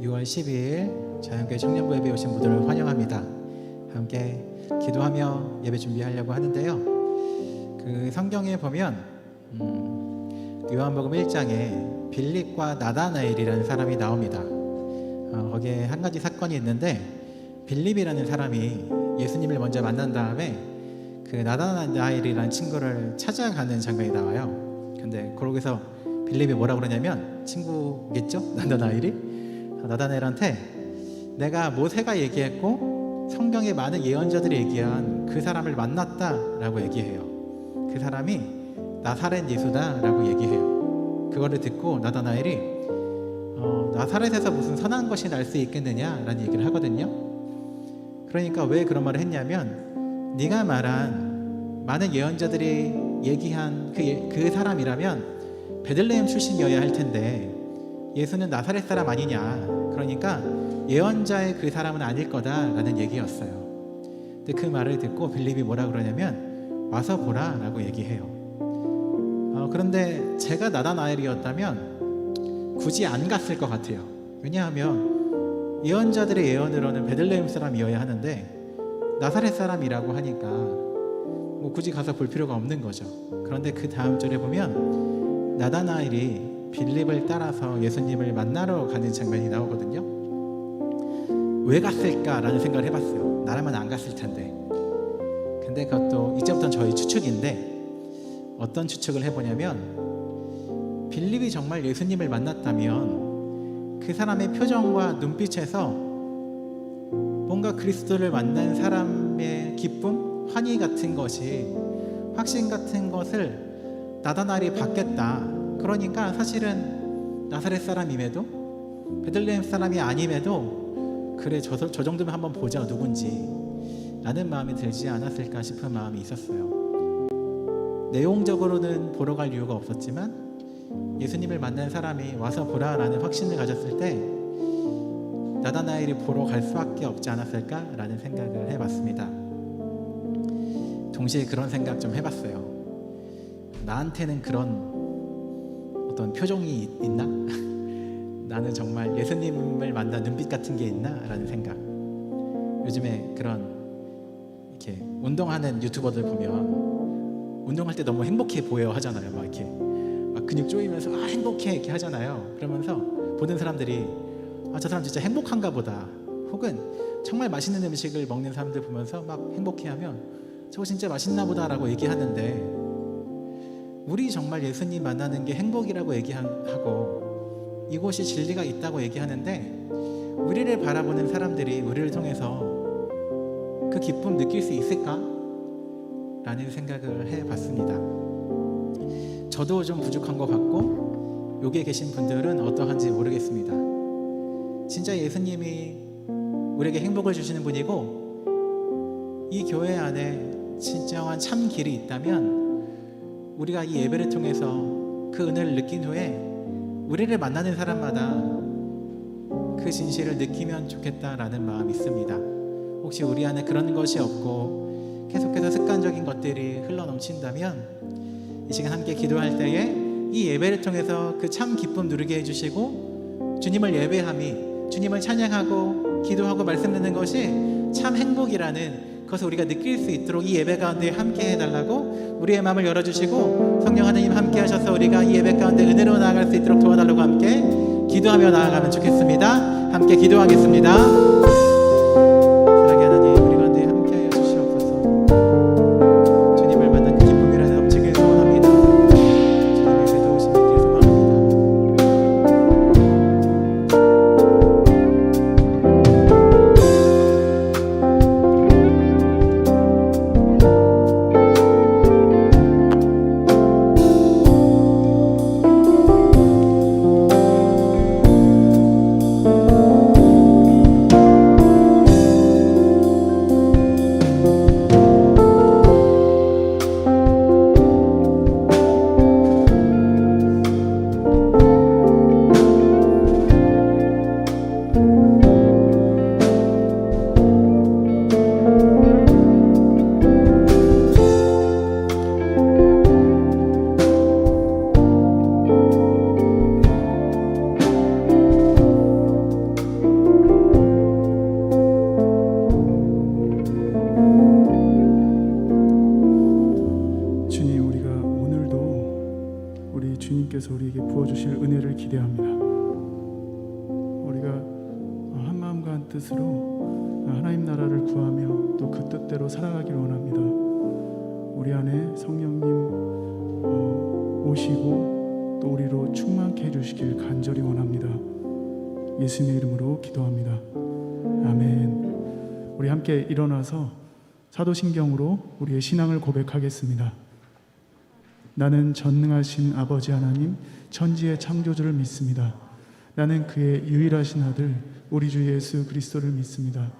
6월 12일 자연교회 청년부 예배에 오신 분들을 환영합니다. 함께 기도하며 예배 준비하려고 하는데요. 그 성경에 보면 요한복음 1장에 빌립과 나다나엘이라는 사람이 나옵니다. 거기에 한 가지 사건이 있는데, 빌립이라는 사람이 예수님을 먼저 만난 다음에 그 나다나엘이라는 친구를 찾아가는 장면이 나와요. 근데 거기서 빌립이 뭐라 그러냐면, 친구겠죠? 나다나엘한테 내가 모세가 얘기했고 성경의 많은 예언자들이 얘기한 그 사람을 만났다라고 얘기해요. 그 사람이 나사렛 예수다라고 얘기해요. 그거를 듣고 나다나엘이 나사렛에서 무슨 선한 것이 날 수 있겠느냐라는 얘기를 하거든요. 그러니까 왜 그런 말을 했냐면, 네가 말한 많은 예언자들이 얘기한 그 사람이라면 베들레헴 출신이어야 할 텐데 예수는 나사렛 사람 아니냐, 그러니까 예언자의 그 사람은 아닐 거다라는 얘기였어요. 근데 그 말을 듣고 빌립이 뭐라 그러냐면, 와서 보라 라고 얘기해요. 그런데 제가 나다나엘이었다면 굳이 안 갔을 것 같아요. 왜냐하면 예언자들의 예언으로는 베들레헴 사람이어야 하는데 나사렛 사람이라고 하니까 뭐 굳이 가서 볼 필요가 없는 거죠. 그런데 그 다음 절에 보면 나다나엘이 빌립을 따라서 예수님을 만나러 가는 장면이 나오거든요. 왜 갔을까라는 생각을 해봤어요. 나라면 안 갔을 텐데. 근데 그것도 이제부터는 저희 추측인데, 어떤 추측을 해보냐면, 빌립이 정말 예수님을 만났다면 그 사람의 표정과 눈빛에서 뭔가 그리스도를 만난 사람의 기쁨, 환희 같은 것이, 확신 같은 것을 나다나엘이 받겠다. 그러니까 사실은 나사렛 사람임에도 베들레헴 사람이 아님에도 그래 저 정도면 한번 보자 누군지 라는 마음이 들지 않았을까 싶은 마음이 있었어요. 내용적으로는 보러 갈 이유가 없었지만 예수님을 만난 사람이 와서 보라라는 확신을 가졌을 때 나다나엘이 보러 갈 수밖에 없지 않았을까라는 생각을 해봤습니다. 동시에 그런 생각 좀 해봤어요. 나한테는 그런 어떤 표정이 있나? 나는 정말 예수님을 만난 눈빛 같은 게 있나? 라는 생각. 요즘에 그런 이렇게 운동하는 유튜버들 보면 운동할 때 너무 행복해 보여 하잖아요. 막 이렇게 막 근육 조이면서 행복해 이렇게 하잖아요. 그러면서 보는 사람들이 저 사람 진짜 행복한가 보다, 혹은 정말 맛있는 음식을 먹는 사람들 보면서 막 행복해하면 저거 진짜 맛있나 보다라고 얘기하는데, 우리 정말 예수님 만나는 게 행복이라고 얘기하고 이곳이 진리가 있다고 얘기하는데, 우리를 바라보는 사람들이 우리를 통해서 그 기쁨 느낄 수 있을까? 라는 생각을 해봤습니다. 저도 좀 부족한 것 같고 여기에 계신 분들은 어떠한지 모르겠습니다. 진짜 예수님이 우리에게 행복을 주시는 분이고 이 교회 안에 진정한 참 길이 있다면 우리가 이 예배를 통해서 그 은혜를 느낀 후에 우리를 만나는 사람마다 그 진실을 느끼면 좋겠다라는 마음이 있습니다. 혹시 우리 안에 그런 것이 없고 계속해서 습관적인 것들이 흘러넘친다면 이 시간 함께 기도할 때에 이 예배를 통해서 그 참 기쁨 누리게 해주시고 주님을 예배함이, 주님을 찬양하고 기도하고 말씀 듣는 것이 참 행복이라는 그것을 우리가 느낄 수 있도록 이 예배 가운데 함께 해달라고 우리의 마음을 열어주시고, 성령 하나님 함께 하셔서 우리가 이 예배 가운데 은혜로 나아갈 수 있도록 도와달라고 함께 기도하며 나아가면 좋겠습니다. 함께 기도하겠습니다. 사랑의 하나님, 우리 가운데 함께 하여 주시옵소서. 주님을 만난 그 기쁨이라 넘치길 소원합니다. 주님의 그 도우심이 있길 소망합니다. 하나님께서 우리에게 부어주실 은혜를 기대합니다. 우리가 한 마음과 한 뜻으로 하나님 나라를 구하며 또 그 뜻대로 살아가길 원합니다. 우리 안에 성령님 오시고 또 우리로 충만케 해주시길 간절히 원합니다. 예수님의 이름으로 기도합니다. 아멘. 우리 함께 일어나서 사도신경으로 우리의 신앙을 고백하겠습니다. 나는 전능하신 아버지 하나님 천지의 창조주를 믿습니다. 나는 그의 유일하신 아들 우리 주 예수 그리스도를 믿습니다.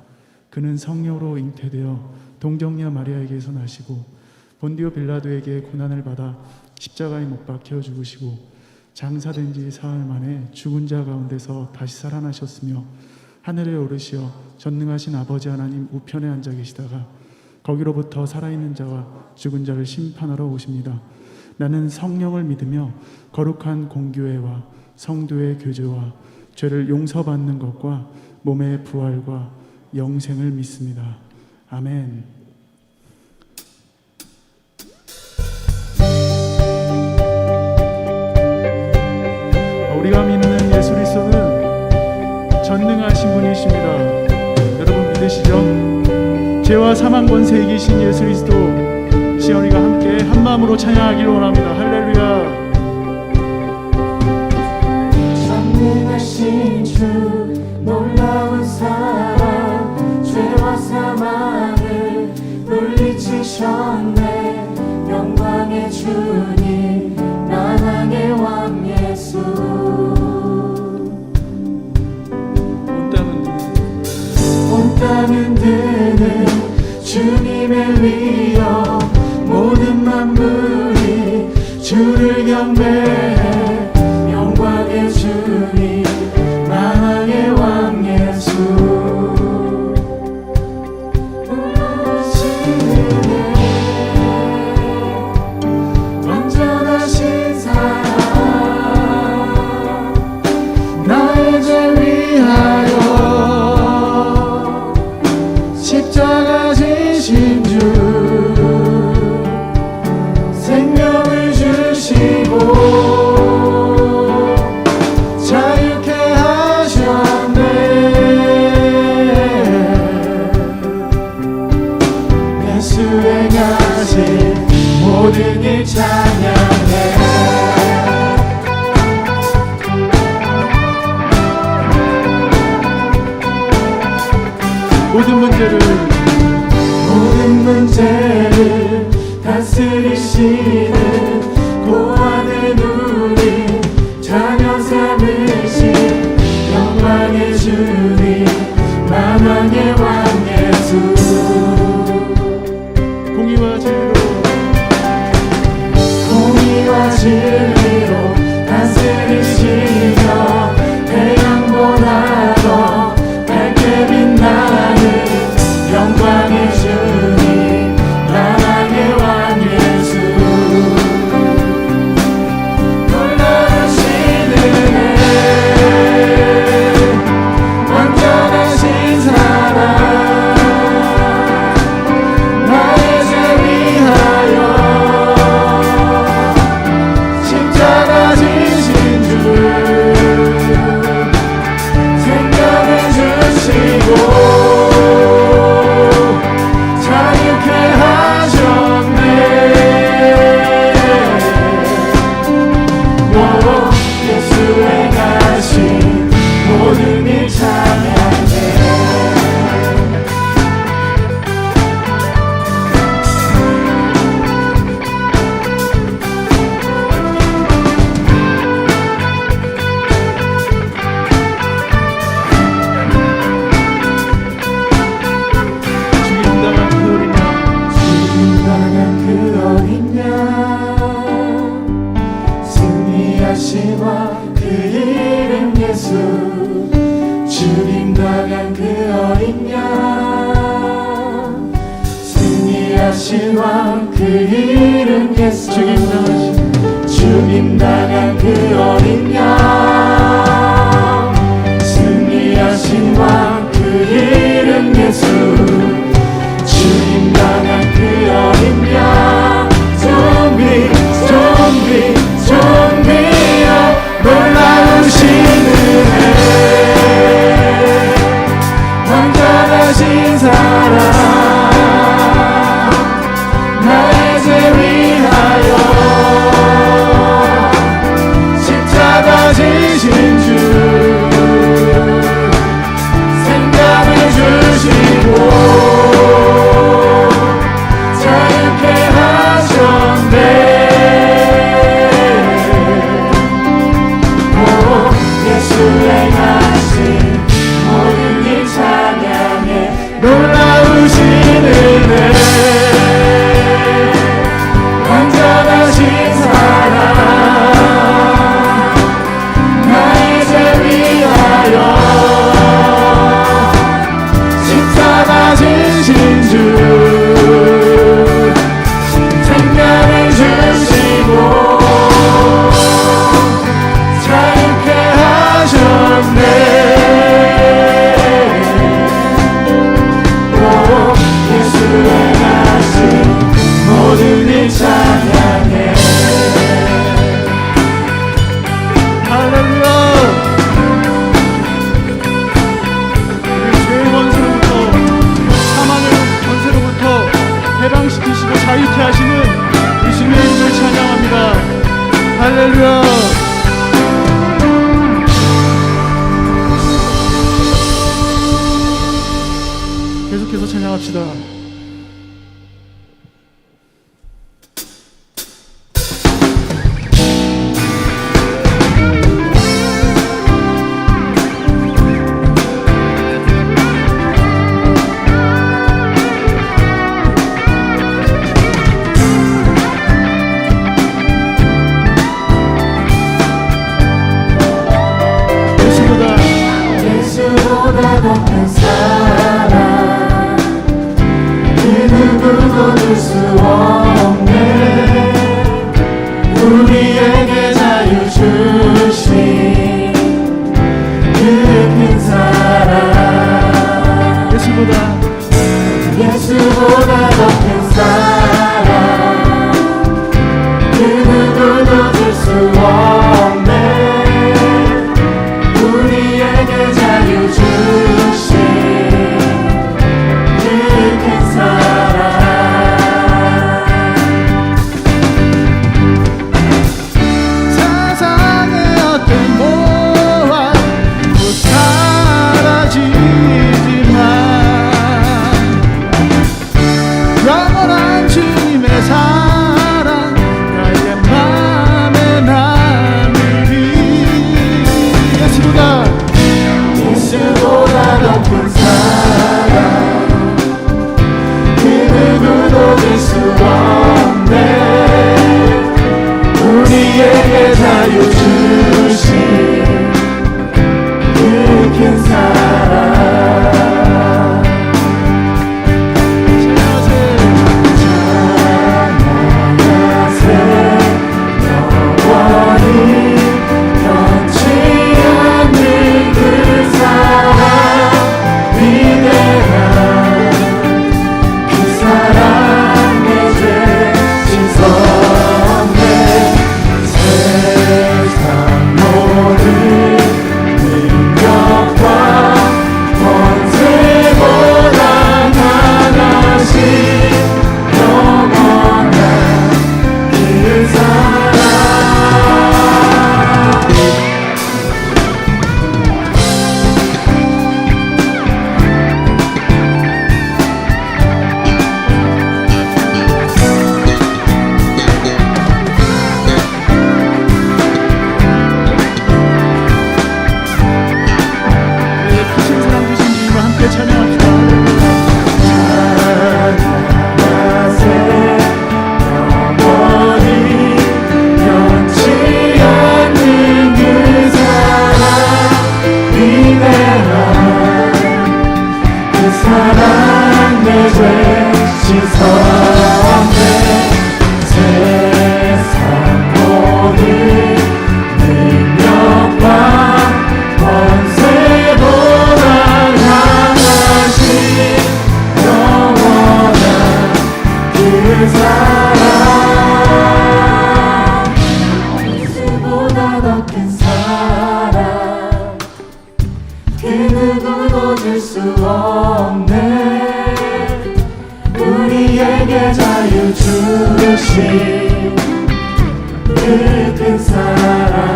그는 성령으로 잉태되어 동정녀 마리아에게서 나시고 본디오 빌라도에게 고난을 받아 십자가에 못 박혀 죽으시고 장사된 지 사흘 만에 죽은 자 가운데서 다시 살아나셨으며 하늘에 오르시어 전능하신 아버지 하나님 우편에 앉아 계시다가 거기로부터 살아있는 자와 죽은 자를 심판하러 오십니다. 나는 성령을 믿으며 거룩한 공교회와 성도의 교제와 죄를 용서받는 것과 몸의 부활과 영생을 믿습니다. 아멘. 우리가 믿는 예수 그리스도는 전능하신 분이십니다. 여러분 믿으시죠? 죄와 사망 권세에 이기신 예수 그리스도, 우리가 함께 한 마음으로 찬양하기를 원합니다. 할렐루야. 전능하신 주 놀라운 사랑, 죄와 사망을 물리치셨네. 영광의 주님, 만왕의 왕 예수. 온 땅은 드는 주님의 위엄, 모든 만물이 주를 경배해. 영광의 주님, 만왕의 왕 예수. 놀라시네 완전하신 사랑, 나의 죄 위하여 십자가 지신 주, 생명을 주시고 자유케 하셨네. 예수 행하신 모든 일 찬양해. 모든 문제를 다스리시는 고아는 우리 자녀 삼으신 영광의 주님, 만왕의 왕 예수. 공의와 진리로 다스리시며 태양보다 더 밝게 빛나는 영광의 주님, 만왕의 왕 예수. 놀라우신 은혜, 완전하신 사랑, 나의 죄 위하여 십자가 지신 주, 생명을 주시고 자유케 하셨네. 예수 행하신 모든 일 찬양해. 죽임당한 그 어린 양, 승리하신 왕 그 이름 예수. 죽임당한 그 어린 양, 승리하신 왕 그 이름 예수. 죽임당한 그 어린 양, 승리하신 왕 그 이름 예수. 죽임당한 그 어린 양, 좀비 또 자유케 하시는 우리 주님의 이름을 찬양합니다. 할렐루야. 계속해서 찬양합시다. 예수보다 더 큰 사랑 그 누구도 줄 수 없네. 우리에게 자유 주신 그 큰 사랑 예수보다 더 큰 사랑 그 누구도 줄 수 없네. 우리에게 자유 주신 그 큰 사랑 세상의 어떤 모함 곧 사라지지만 영원한 주님의 사랑 나의 맘에 남으리. 예수보다 더 큰 사랑 그 누구도 줄 수 없네. 우리에게 자유 주신 그 큰 사랑 영원히 변치 않는 그 사랑 위대한 그 사랑 내 죄 씻었네. 세상 모든 능력과 권세보다 강하신 영원한 그 사랑 크신 사랑 주신 주님과 함께 찬양합시다. 영원히 변치 않는 그 사랑 위대한 그 사랑 내 죄 씻었네. 세상 모든 능력과 권세보다 강하신 영원한 그 사랑 예수보다 더 큰 사랑 그 누구도 줄 수 없네. 우리에게 자유 주신 그 큰 사랑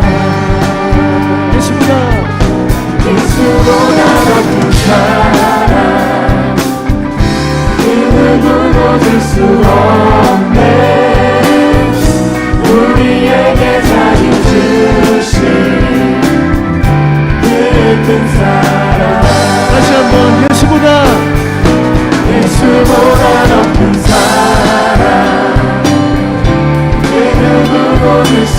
예수보다 예수보다 더 큰 사랑 그 누구도 줄 수 없네. 우리에게 자유 주신 그 큰 사랑 다시 한번 예수보다 더 큰 사랑 그 누구도 줄 수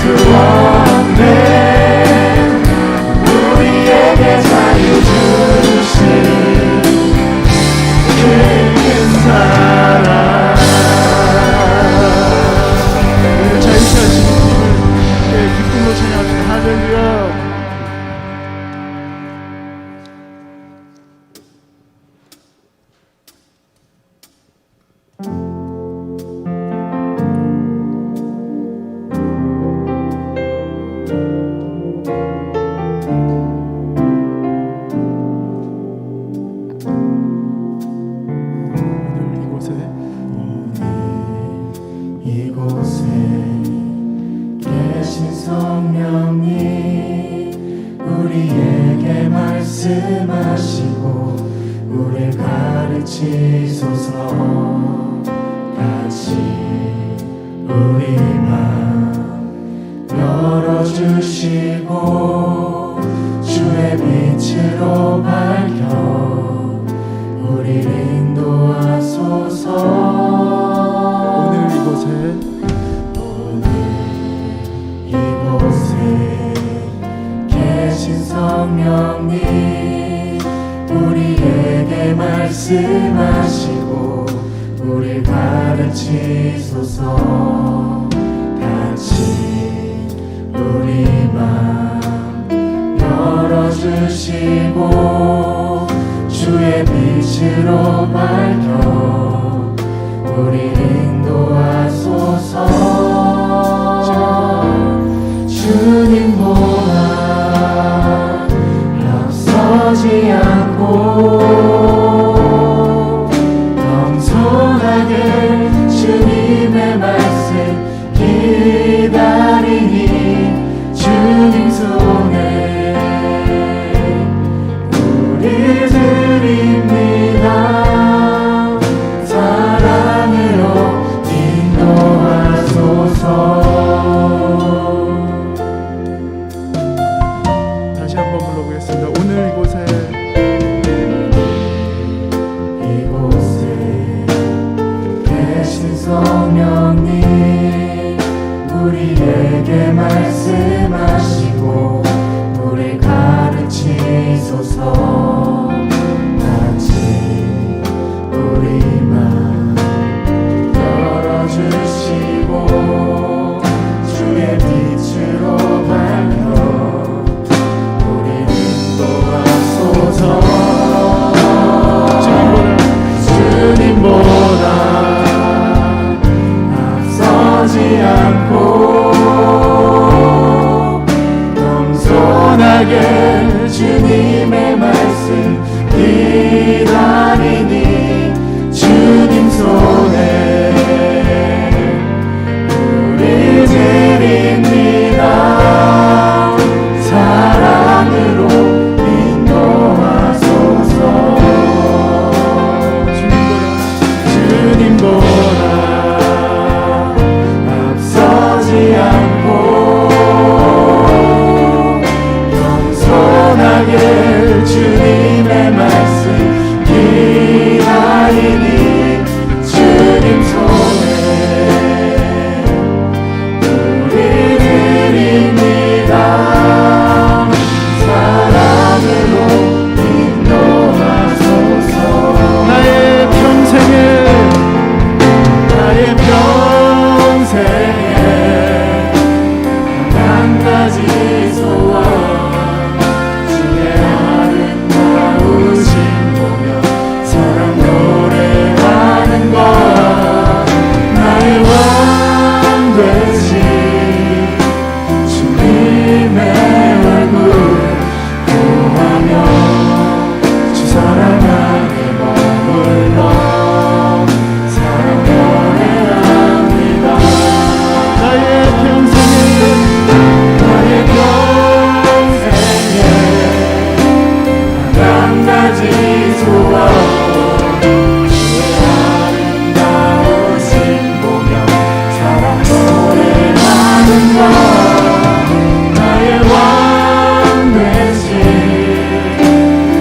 이곳에 계신 성령님 우리에게 말씀하시고 우릴 가르치소서. 같이 우리 맘 열어주시고 주의 빛으로 밝혀 우릴 인도하소서. 오늘 이곳에 계신 성령님 우리에게 말씀하시고 우릴 가르치소서. 같이 우리 맘 열어주시고 주의 빛으로 밝혀 우릴 인도하소서. 주님보다 앞서지 않고 겸손하게 주님의 말씀 기다리니 주님 손에 우리 드립니다. 사랑으로 인도하소서. 다시 한번 불러보겠습니다. 오늘 이곳에 계신 성령님 우리에게 말씀하시고 우릴 가르치소서. 같이 우리 맘 열어주시고 주의 빛으로 밝혀 우릴 인도하소서. 주님보다 앞서지 않고 겸손하게 주님의 말씀 기다리니 주님 손에 우리 드립니다. 사랑으로 인도하소서. 주님보다 앞서지 않고 겸손하게 주님의 말씀 기다리니 주님 손에 우리 드립니다. 사랑으로 인도하소서. 나의 평생에 한 가지 소원 주의 아름다우신 보며 사랑 노래하는 것. 나의 왕 되신 주님의 얼굴 구하며 주 사랑 안에 머물러 사랑 노래합니다. 나의 평생에 한 가지 소원 주의 아름다우신 보며 사랑 노래하는 것. 나의 왕 되신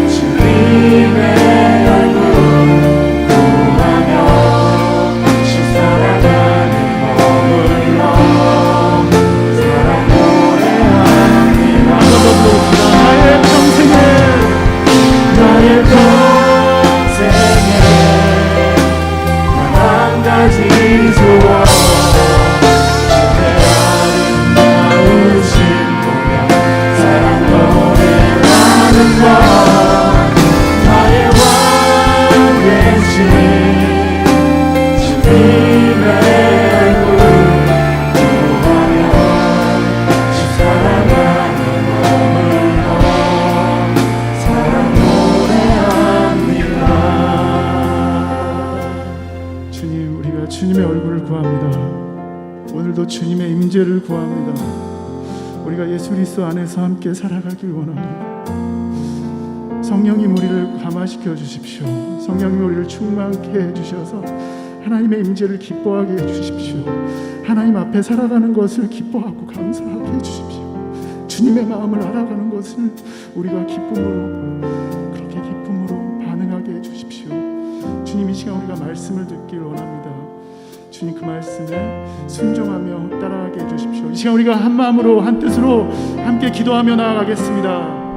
주님의 얼굴 구하며 주 사랑 안에 머물러 사랑 노래합니다. 나의 평생에 한 가지 소원 주의 아름다우신 보며 사랑 노래하는 것. 나의 왕 되신 주님의 얼굴 구하며 주 사랑 안에 머물러 사랑 노래합니다. 주님, 우리가 주님의 얼굴을 구합니다. 오늘도 주님의 임재를 구합니다. 우리가 예수 그리스도 안에서 함께 살아가길 원합니다. 성령님 우리를 감화시켜 주십시오. 성령님 우리를 충만케 해주셔서 하나님의 임재를 기뻐하게 해주십시오. 하나님 앞에 살아가는 것을 기뻐하고 감사하게 해주십시오. 주님의 마음을 알아가는 것을 우리가 그렇게 기쁨으로 반응하게 해주십시오. 주님, 이 시간 우리가 말씀을 듣길 원합니다. 주님, 그 말씀에 순종하며 따라가게 해주십시오. 이 시간 우리가 한 마음으로 한 뜻으로 함께 기도하며 나아가겠습니다.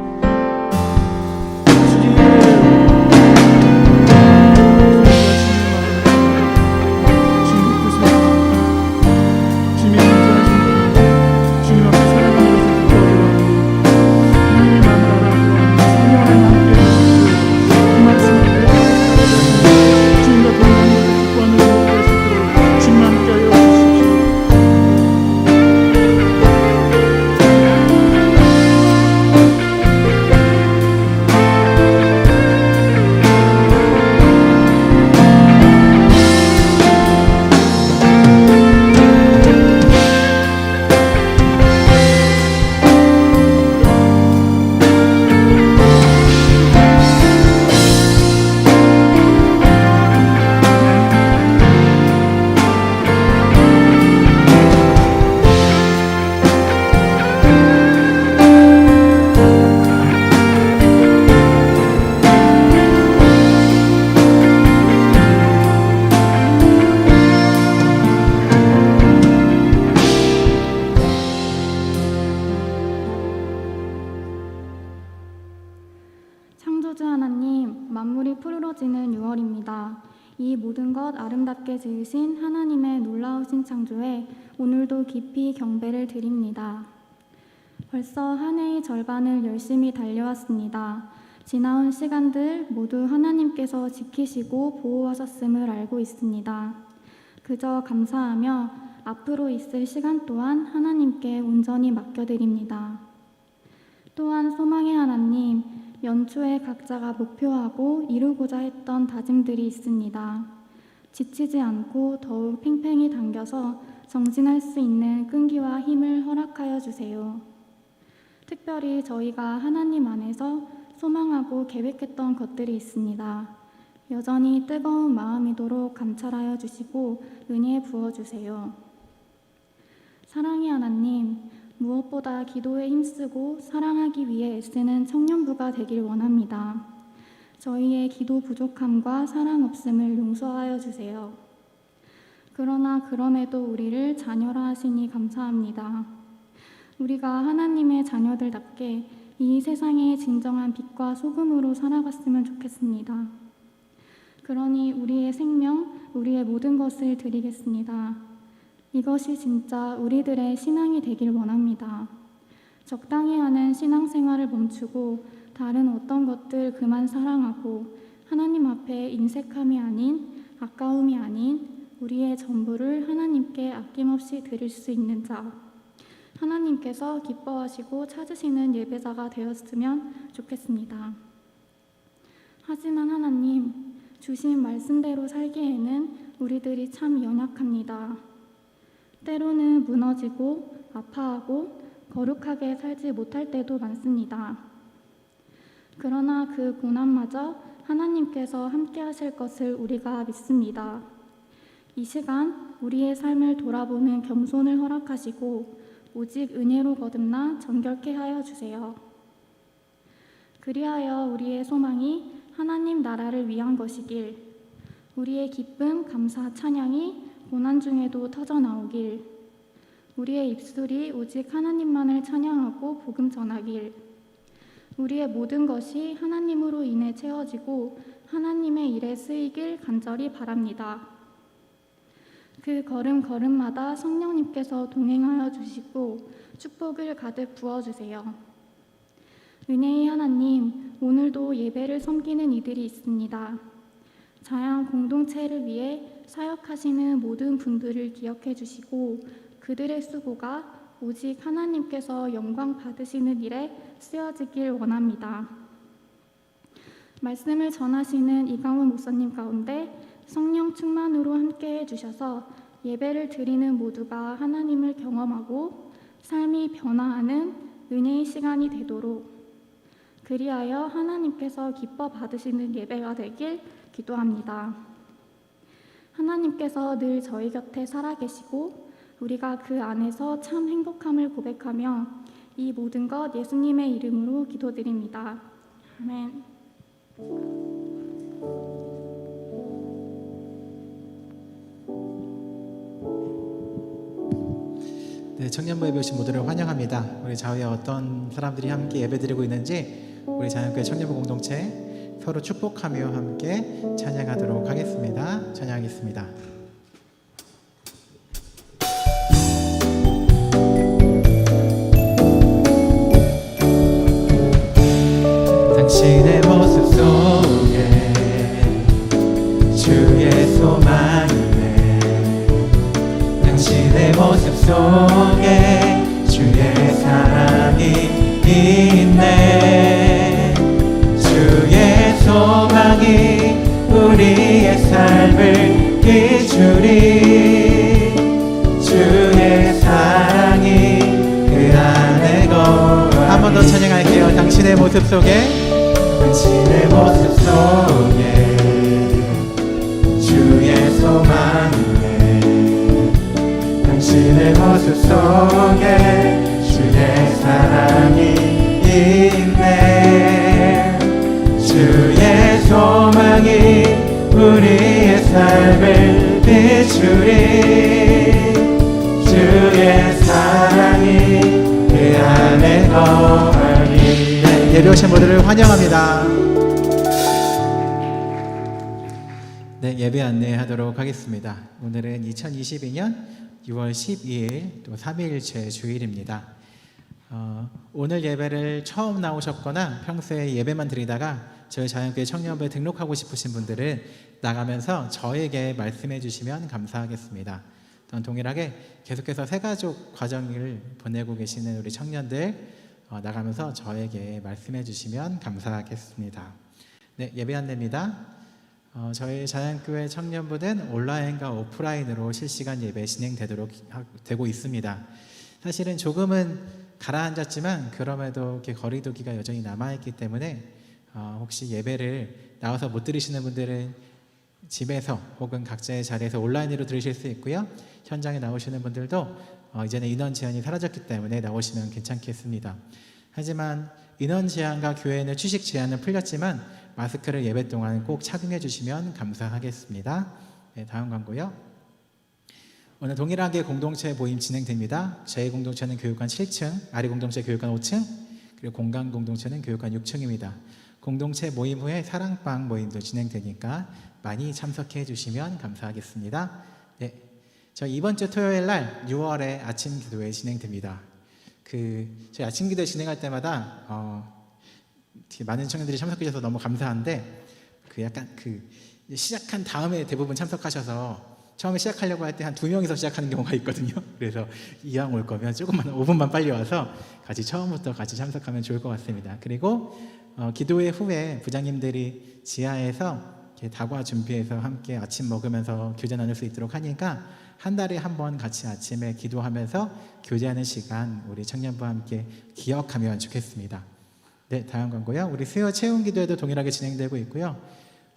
창조주 하나님, 만물이 푸르러지는 6월입니다. 이 모든 것 아름답게 지으신 하나님의 놀라우신 창조에 오늘도 깊이 경배를 드립니다. 벌써 한 해의 절반을 열심히 달려왔습니다. 지나온 시간들 모두 하나님께서 지키시고 보호하셨음을 알고 있습니다. 그저 감사하며 앞으로 있을 시간 또한 하나님께 온전히 맡겨드립니다. 또한 소망의 하나님, 연초에 각자가 목표하고 이루고자 했던 다짐들이 있습니다. 지치지 않고 더욱 팽팽히 당겨서 정진할 수 있는 끈기와 힘을 허락하여 주세요. 특별히 저희가 하나님 안에서 소망하고 계획했던 것들이 있습니다. 여전히 뜨거운 마음이도록 감찰하여 주시고 은혜 부어주세요. 사랑의 하나님, 무엇보다 기도에 힘쓰고 사랑하기 위해 애쓰는 청년부가 되길 원합니다. 저희의 기도 부족함과 사랑 없음을 용서하여 주세요. 그러나 그럼에도 우리를 자녀라 하시니 감사합니다. 우리가 하나님의 자녀들답게 이 세상의 진정한 빛과 소금으로 살아갔으면 좋겠습니다. 그러니 우리의 생명, 우리의 모든 것을 드리겠습니다. 이것이 진짜 우리들의 신앙이 되길 원합니다. 적당히 하는 신앙생활을 멈추고 다른 어떤 것들 그만 사랑하고 하나님 앞에 인색함이 아닌, 아까움이 아닌 우리의 전부를 하나님께 아낌없이 드릴 수 있는 자, 하나님께서 기뻐하시고 찾으시는 예배자가 되었으면 좋겠습니다. 하지만 하나님, 주신 말씀대로 살기에는 우리들이 참 연약합니다. 때로는 무너지고 아파하고 거룩하게 살지 못할 때도 많습니다. 그러나 그 고난마저 하나님께서 함께 하실 것을 우리가 믿습니다. 이 시간 우리의 삶을 돌아보는 겸손을 허락하시고 오직 은혜로 거듭나 정결케 하여 주세요. 그리하여 우리의 소망이 하나님 나라를 위한 것이길, 우리의 기쁨, 감사, 찬양이 고난 중에도 터져나오길, 우리의 입술이 오직 하나님만을 찬양하고 복음 전하길, 우리의 모든 것이 하나님으로 인해 채워지고 하나님의 일에 쓰이길 간절히 바랍니다. 그 걸음걸음마다 성령님께서 동행하여 주시고 축복을 가득 부어주세요. 은혜의 하나님, 오늘도 예배를 섬기는 이들이 있습니다. 자양 공동체를 위해 사역하시는 모든 분들을 기억해 주시고 그들의 수고가 오직 하나님께서 영광 받으시는 일에 쓰여지길 원합니다. 말씀을 전하시는 이강훈 목사님 가운데 성령 충만으로 함께해 주셔서 예배를 드리는 모두가 하나님을 경험하고 삶이 변화하는 은혜의 시간이 되도록 그리하여 하나님께서 기뻐 받으시는 예배가 되길 기도합니다. 하나님께서 늘 저희 곁에 살아계시고 우리가 그 안에서 참 행복함을 고백하며 이 모든 것 예수님의 이름으로 기도드립니다. 아멘. 네, 청년부 예배 오신 모두를 환영합니다. 우리 좌우에 어떤 사람들이 함께 예배드리고 있는지 우리 자연교회 청년부 공동체 서로 축복하며 함께 찬양하도록 하겠습니다. 찬양하겠습니다. 당신의 모습 속에 주의 소망이네. 당신의 모습 속에 주의 사랑이 있네. 주의 소망이 우리의 삶을 비추리. 주의 사랑이 그 안에 거하리. 한 번 더 찬양할게요. 당신의 모습 속에, 당신의 모습 속에 주의 소망이네. 당신의 모습 속에 주의 사랑이 있네. 주의 소망이 우리의 삶을 비추리. 주의 사랑이 그 안에 거하리. 네, 예배 오신 모두를 환영합니다. 네, 예배 안내하도록 하겠습니다. 오늘은 2022년 6월 12일 또 3일째 주일입니다. 오늘 예배를 처음 나오셨거나 평소에 예배만 드리다가 저희 자연교회 청년부에 등록하고 싶으신 분들은 나가면서 저에게 말씀해 주시면 감사하겠습니다. 또한 동일하게 계속해서 새가족 과정을 보내고 계시는 우리 청년들 나가면서 저에게 말씀해 주시면 감사하겠습니다. 네, 예배 안내입니다. 저희 자연교회 청년부는 온라인과 오프라인으로 실시간 예배 되고 있습니다. 사실은 조금은 가라앉았지만 그럼에도 이렇게 거리두기가 여전히 남아있기 때문에 혹시 예배를 나와서 못 들으시는 분들은 집에서 혹은 각자의 자리에서 온라인으로 들으실 수 있고요. 현장에 나오시는 분들도 이제는 인원 제한이 사라졌기 때문에 나오시면 괜찮겠습니다. 하지만 인원 제한과 교회는 취식 제한은 풀렸지만 마스크를 예배 동안 꼭 착용해 주시면 감사하겠습니다. 네, 다음 광고요. 오늘 동일하게 공동체 모임 진행됩니다. 제 공동체는 교육관 7층, 아리 공동체 교육관 5층, 그리고 공간 공동체는 교육관 6층입니다. 공동체 모임 후에 사랑방 모임도 진행되니까 많이 참석해 주시면 감사하겠습니다. 네, 저 이번 주 토요일 날 6월에 아침 기도회 진행됩니다. 저희 아침 기도 진행할 때마다 많은 청년들이 참석해 주셔서 너무 감사한데 시작한 다음에 대부분 참석하셔서 처음에 시작하려고 할 때 한 2명이서 시작하는 경우가 있거든요. 그래서 이왕 올 거면 조금만 5분만 빨리 와서 처음부터 같이 참석하면 좋을 것 같습니다. 그리고 기도회 후에 부장님들이 지하에서 다과 준비해서 함께 아침 먹으면서 교제 나눌 수 있도록 하니까 한 달에 한 번 같이 아침에 기도하면서 교제하는 시간 우리 청년부와 함께 기억하면 좋겠습니다. 네, 다음 광고요. 우리 수요 체험 기도회도 동일하게 진행되고 있고요.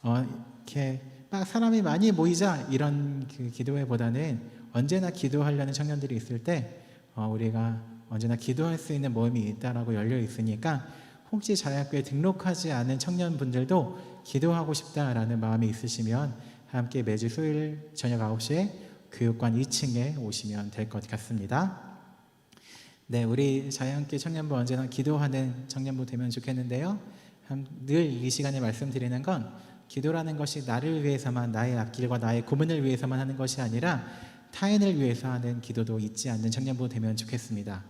이렇게 막 사람이 많이 모이자 이런 기도회보다는 언제나 기도하려는 청년들이 있을 때 우리가 언제나 기도할 수 있는 모임이 있다라고 열려 있으니까 혹시 자연교회에 등록하지 않은 청년분들도 기도하고 싶다라는 마음이 있으시면 함께 매주 수요일 저녁 9시에 교육관 2층에 오시면 될 것 같습니다. 네, 우리 자연교회 청년부 언제나 기도하는 청년부 되면 좋겠는데요. 늘 이 시간에 말씀드리는 건 기도라는 것이 나를 위해서만, 나의 앞길과 나의 고민을 위해서만 하는 것이 아니라 타인을 위해서 하는 기도도 잊지 않는 청년부 되면 좋겠습니다.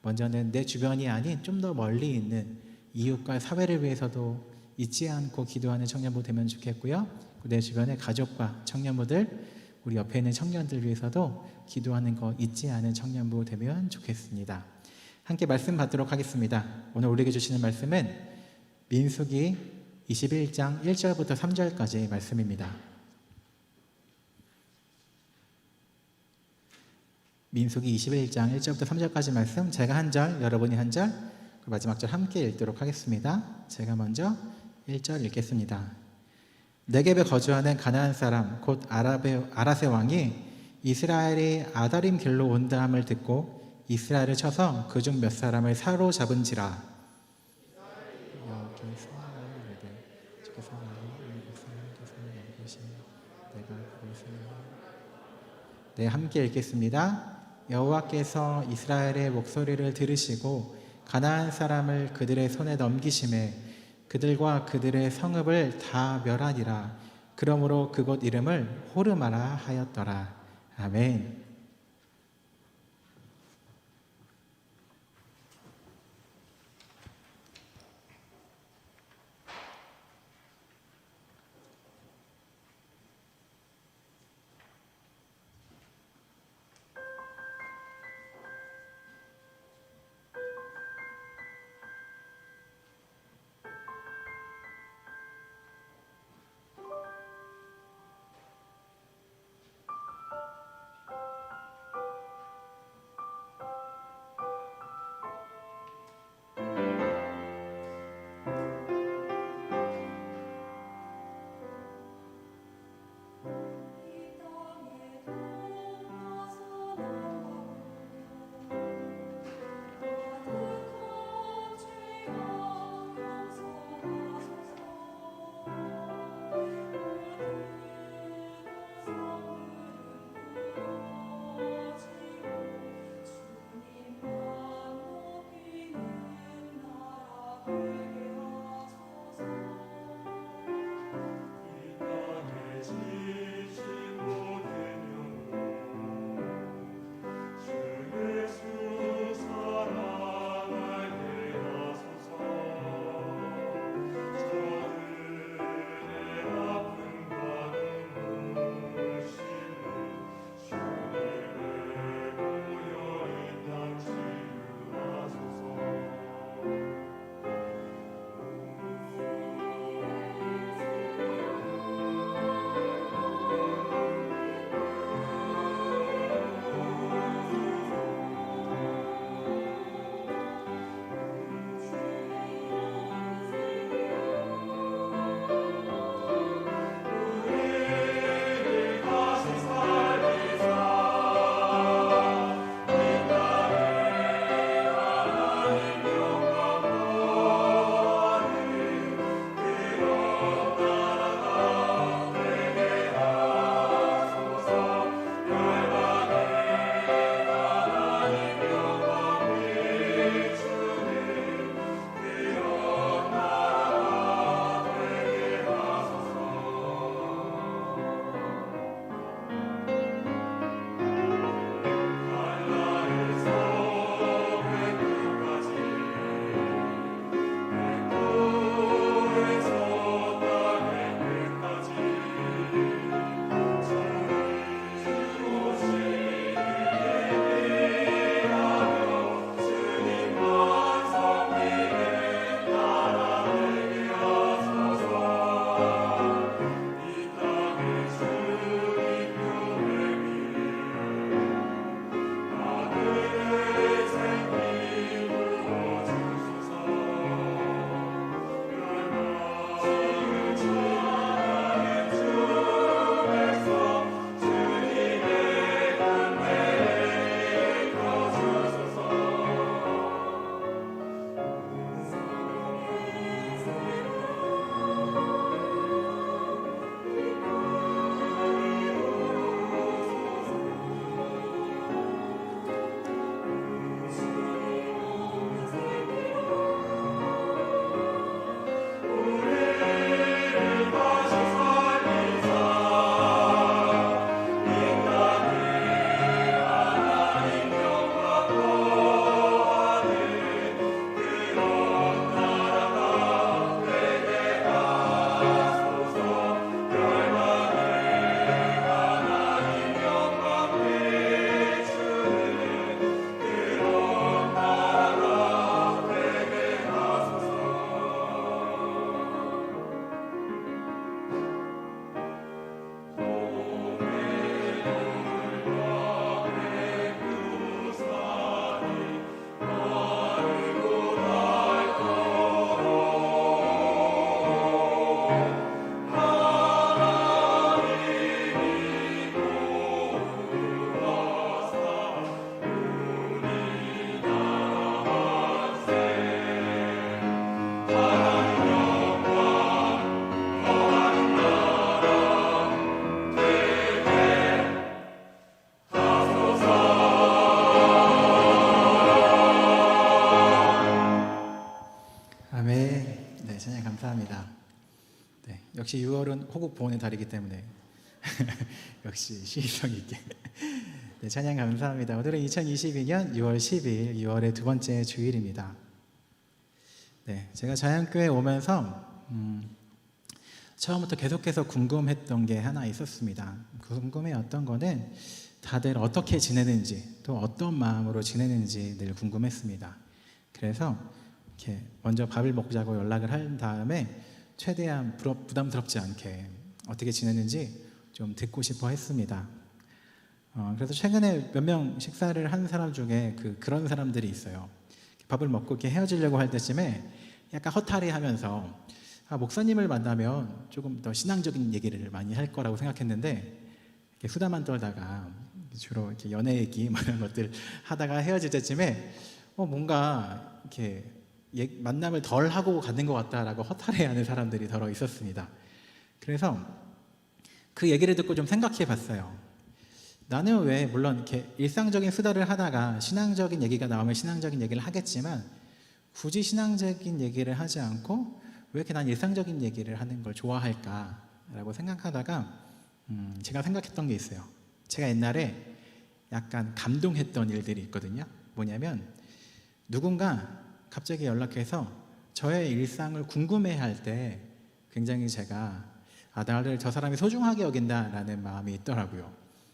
먼저는 내 주변이 아닌 좀 더 멀리 있는 이웃과 사회를 위해서도 잊지 않고 기도하는 청년부 되면 좋겠고요. 내 주변의 가족과 청년부들, 우리 옆에 있는 청년들 위해서도 기도하는 거 잊지 않은 청년부 되면 좋겠습니다. 함께 말씀 받도록 하겠습니다. 오늘 우리에게 주시는 말씀은 민수기 21장 1절부터 3절까지의 말씀입니다. 민수기 21장 1절부터 3절까지 말씀, 제가 한 절, 여러분이 한 절, 그 마지막 절 함께 읽도록 하겠습니다. 제가 먼저 1절 읽겠습니다. 네겝에 거주하는 가나안 사람 곧 아라세 왕이 이스라엘이 아다림 길로 온다함을 듣고 이스라엘을 쳐서 그중 몇 사람을 사로잡은지라. 네, 함께 읽겠습니다. 여호와께서 이스라엘의 목소리를 들으시고 가나안 사람을 그들의 손에 넘기심에 그들과 그들의 성읍을 다 멸하니라. 그러므로 그곳 이름을 호르마라 하였더라. 아멘. 역시 6월은 호국 보훈의 달이기 때문에 역시 시의성 있게 네, 찬양 감사합니다. 오늘은 2022년 6월 10일 6월의 두 번째 주일입니다. 네, 제가 자연교회 오면서 처음부터 계속해서 궁금했던 게 하나 있었습니다. 궁금해했던 거는 다들 어떻게 지내는지 또 어떤 마음으로 지내는지 늘 궁금했습니다. 그래서 이렇게 먼저 밥을 먹자고 연락을 한 다음에 최대한 부담스럽지 않게 어떻게 지내는지 좀 듣고 싶어 했습니다. 그래서 최근에 몇 명 식사를 한 사람 중에 그런 사람들이 있어요. 밥을 먹고 이렇게 헤어지려고 할 때쯤에 약간 허탈해하면서 목사님을 만나면 조금 더 신앙적인 얘기를 많이 할 거라고 생각했는데 이렇게 수다만 떨다가 주로 이렇게 연애 얘기 뭐 이런 것들 하다가 헤어질 때쯤에 뭔가 이렇게 만남을 덜 하고 가는 것 같다라고 허탈해하는 사람들이 더러 있었습니다. 그래서 그 얘기를 듣고 좀 생각해봤어요. 나는 왜 물론 이렇게 일상적인 수다를 하다가 신앙적인 얘기가 나오면 신앙적인 얘기를 하겠지만 굳이 신앙적인 얘기를 하지 않고 왜 이렇게 난 일상적인 얘기를 하는 걸 좋아할까라고 생각하다가 제가 생각했던 게 있어요. 제가 옛날에 약간 감동했던 일들이 있거든요. 뭐냐면 누군가 갑자기 연락해서 저의 일상을 궁금해할 때 굉장히 제가 나를 저 사람이 소중하게 여긴다라는 마음이 있더라고요.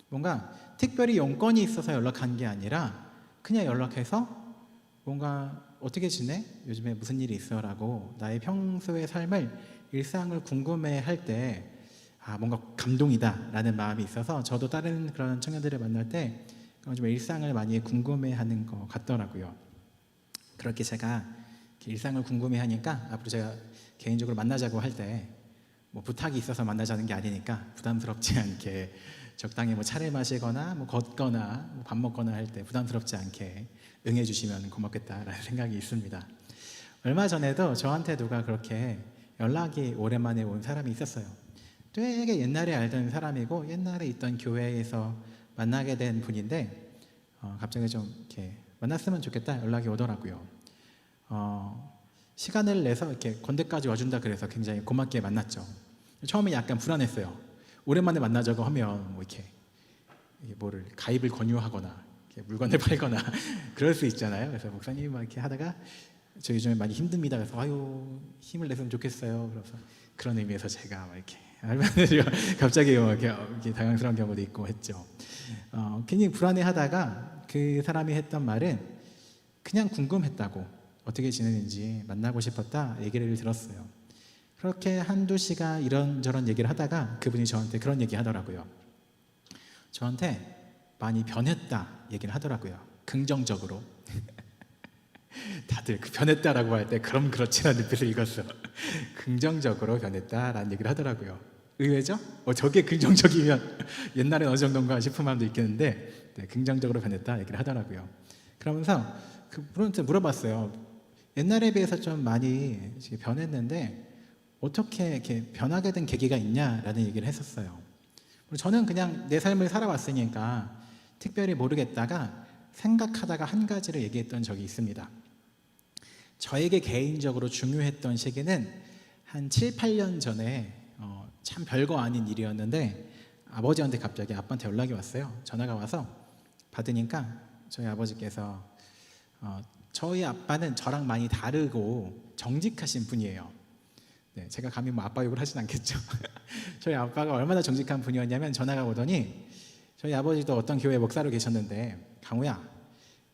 뭔가 특별히 용건이 있어서 연락한 게 아니라 그냥 연락해서 뭔가 어떻게 지내? 요즘에 무슨 일이 있어? 라고 나의 평소의 삶을 일상을 궁금해할 때 뭔가 감동이다 라는 마음이 있어서 저도 다른 그런 청년들을 만날 때 좀 일상을 많이 궁금해하는 것 같더라고요. 그렇게 제가 일상을 궁금해하니까 앞으로 제가 개인적으로 만나자고 할 때 뭐 부탁이 있어서 만나자는 게 아니니까 부담스럽지 않게 적당히 뭐 차를 마시거나 뭐 걷거나 뭐 밥 먹거나 할 때 부담스럽지 않게 응해 주시면 고맙겠다라는 생각이 있습니다. 얼마 전에도 저한테 누가 그렇게 연락이 오랜만에 온 사람이 있었어요. 되게 옛날에 알던 사람이고 옛날에 있던 교회에서 만나게 된 분인데 갑자기 좀 이렇게 만났으면 좋겠다 연락이 오더라고요. 시간을 내서 이렇게 건대까지 와준다 그래서 굉장히 고맙게 만났죠. 처음에 약간 불안했어요. 오랜만에 만나자고 하면 뭐 이렇게 뭐를 가입을 권유하거나 이렇게 물건을 팔거나 그럴 수 있잖아요. 그래서 목사님 막 이렇게 하다가 저 요즘에 많이 힘듭니다. 그래서 힘을 냈으면 좋겠어요. 그래서 그런 의미에서 제가 막 이렇게 갑자기 이렇게 당황스러운 경우도 있고 했죠. 굉장히 불안해하다가 그 사람이 했던 말은 그냥 궁금했다고 어떻게 지내는지 만나고 싶었다 얘기를 들었어요. 그렇게 한두 시간 이런저런 얘기를 하다가 그분이 저한테 그런 얘기 하더라고요. 저한테 많이 변했다 얘기를 하더라고요. 긍정적으로. 다들 변했다라고 할 때 그럼 그렇지라는 눈빛을 읽었어. 긍정적으로 변했다라는 얘기를 하더라고요. 의외죠? 저게 긍정적이면 옛날엔 어느 정도인가 싶은 마음도 있겠는데 긍정적으로 변했다 얘기를 하더라고요. 그러면서 그분한테 물어봤어요. 옛날에 비해서 좀 많이 변했는데 어떻게 이렇게 변하게 된 계기가 있냐라는 얘기를 했었어요. 저는 그냥 내 삶을 살아왔으니까 특별히 모르겠다가 생각하다가 한 가지를 얘기했던 적이 있습니다. 저에게 개인적으로 중요했던 시기는 한 7, 8년 전에 참 별거 아닌 일이었는데 아버지한테 갑자기 아빠한테 연락이 왔어요. 전화가 와서 받으니까 저희 아버지께서 저희 아빠는 저랑 많이 다르고 정직하신 분이에요. 네, 제가 감히 뭐 아빠 욕을 하진 않겠죠. 저희 아빠가 얼마나 정직한 분이었냐면 전화가 오더니 저희 아버지도 어떤 교회 목사로 계셨는데 강우야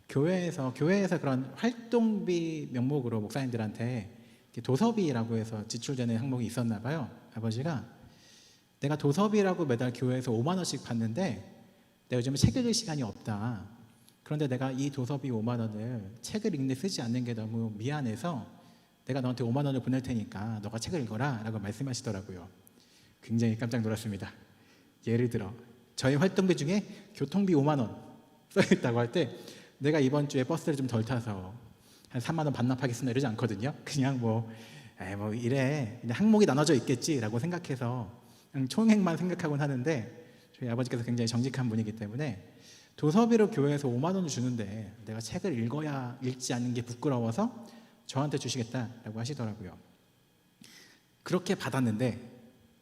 교회에서 그런 활동비 명목으로 목사님들한테 도서비라고 해서 지출되는 항목이 있었나 봐요. 아버지가 내가 도서비라고 매달 교회에서 5만 원씩 받는데 내가 요즘에 책 읽을 시간이 없다. 그런데 내가 이 도서비 5만 원을 책을 읽는데 쓰지 않는 게 너무 미안해서 내가 너한테 5만 원을 보낼 테니까 너가 책을 읽어라 라고 말씀하시더라고요. 굉장히 깜짝 놀랐습니다. 예를 들어 저희 활동비 중에 교통비 5만 원 써있다고 할 때 내가 이번 주에 버스를 좀 덜 타서 한 3만 원 반납하겠습니다 이러지 않거든요. 그냥 뭐 이래 그냥 항목이 나눠져 있겠지라고 생각해서 그냥 총액만 생각하곤 하는데 저희 아버지께서 굉장히 정직한 분이기 때문에 도서비로 교회에서 5만 원을 주는데 내가 책을 읽지 않는 게 부끄러워서 저한테 주시겠다라고 하시더라고요. 그렇게 받았는데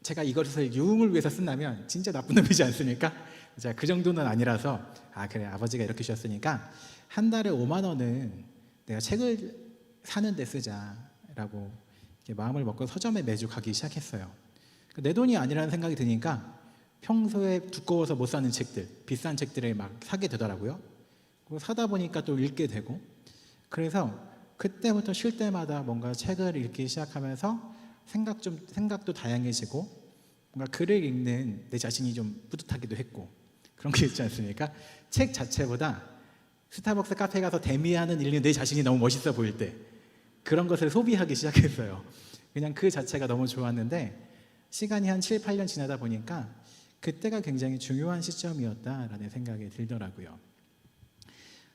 제가 이것을 유흥을 위해서 쓴다면 진짜 나쁜 놈이지 않습니까? 제가 그 정도는 아니라서 그래 아버지가 이렇게 주셨으니까 한 달에 5만 원은 내가 책을 사는 데 쓰자라고 이렇게 마음을 먹고 서점에 매주 가기 시작했어요. 내 돈이 아니라는 생각이 드니까 평소에 두꺼워서 못 사는 책들, 비싼 책들을 막 사게 되더라고요. 그리고 사다 보니까 또 읽게 되고, 그래서 그때부터 쉴 때마다 뭔가 책을 읽기 시작하면서 생각도 다양해지고, 뭔가 글을 읽는 내 자신이 좀 뿌듯하기도 했고, 그런 게 있지 않습니까? 책 자체보다 스타벅스 카페 가서 대미하는 읽는 내 자신이 너무 멋있어 보일 때 그런 것을 소비하기 시작했어요. 그냥 그 자체가 너무 좋았는데 시간이 한 7, 8년 지나다 보니까 그때가 굉장히 중요한 시점이었다라는 생각이 들더라고요.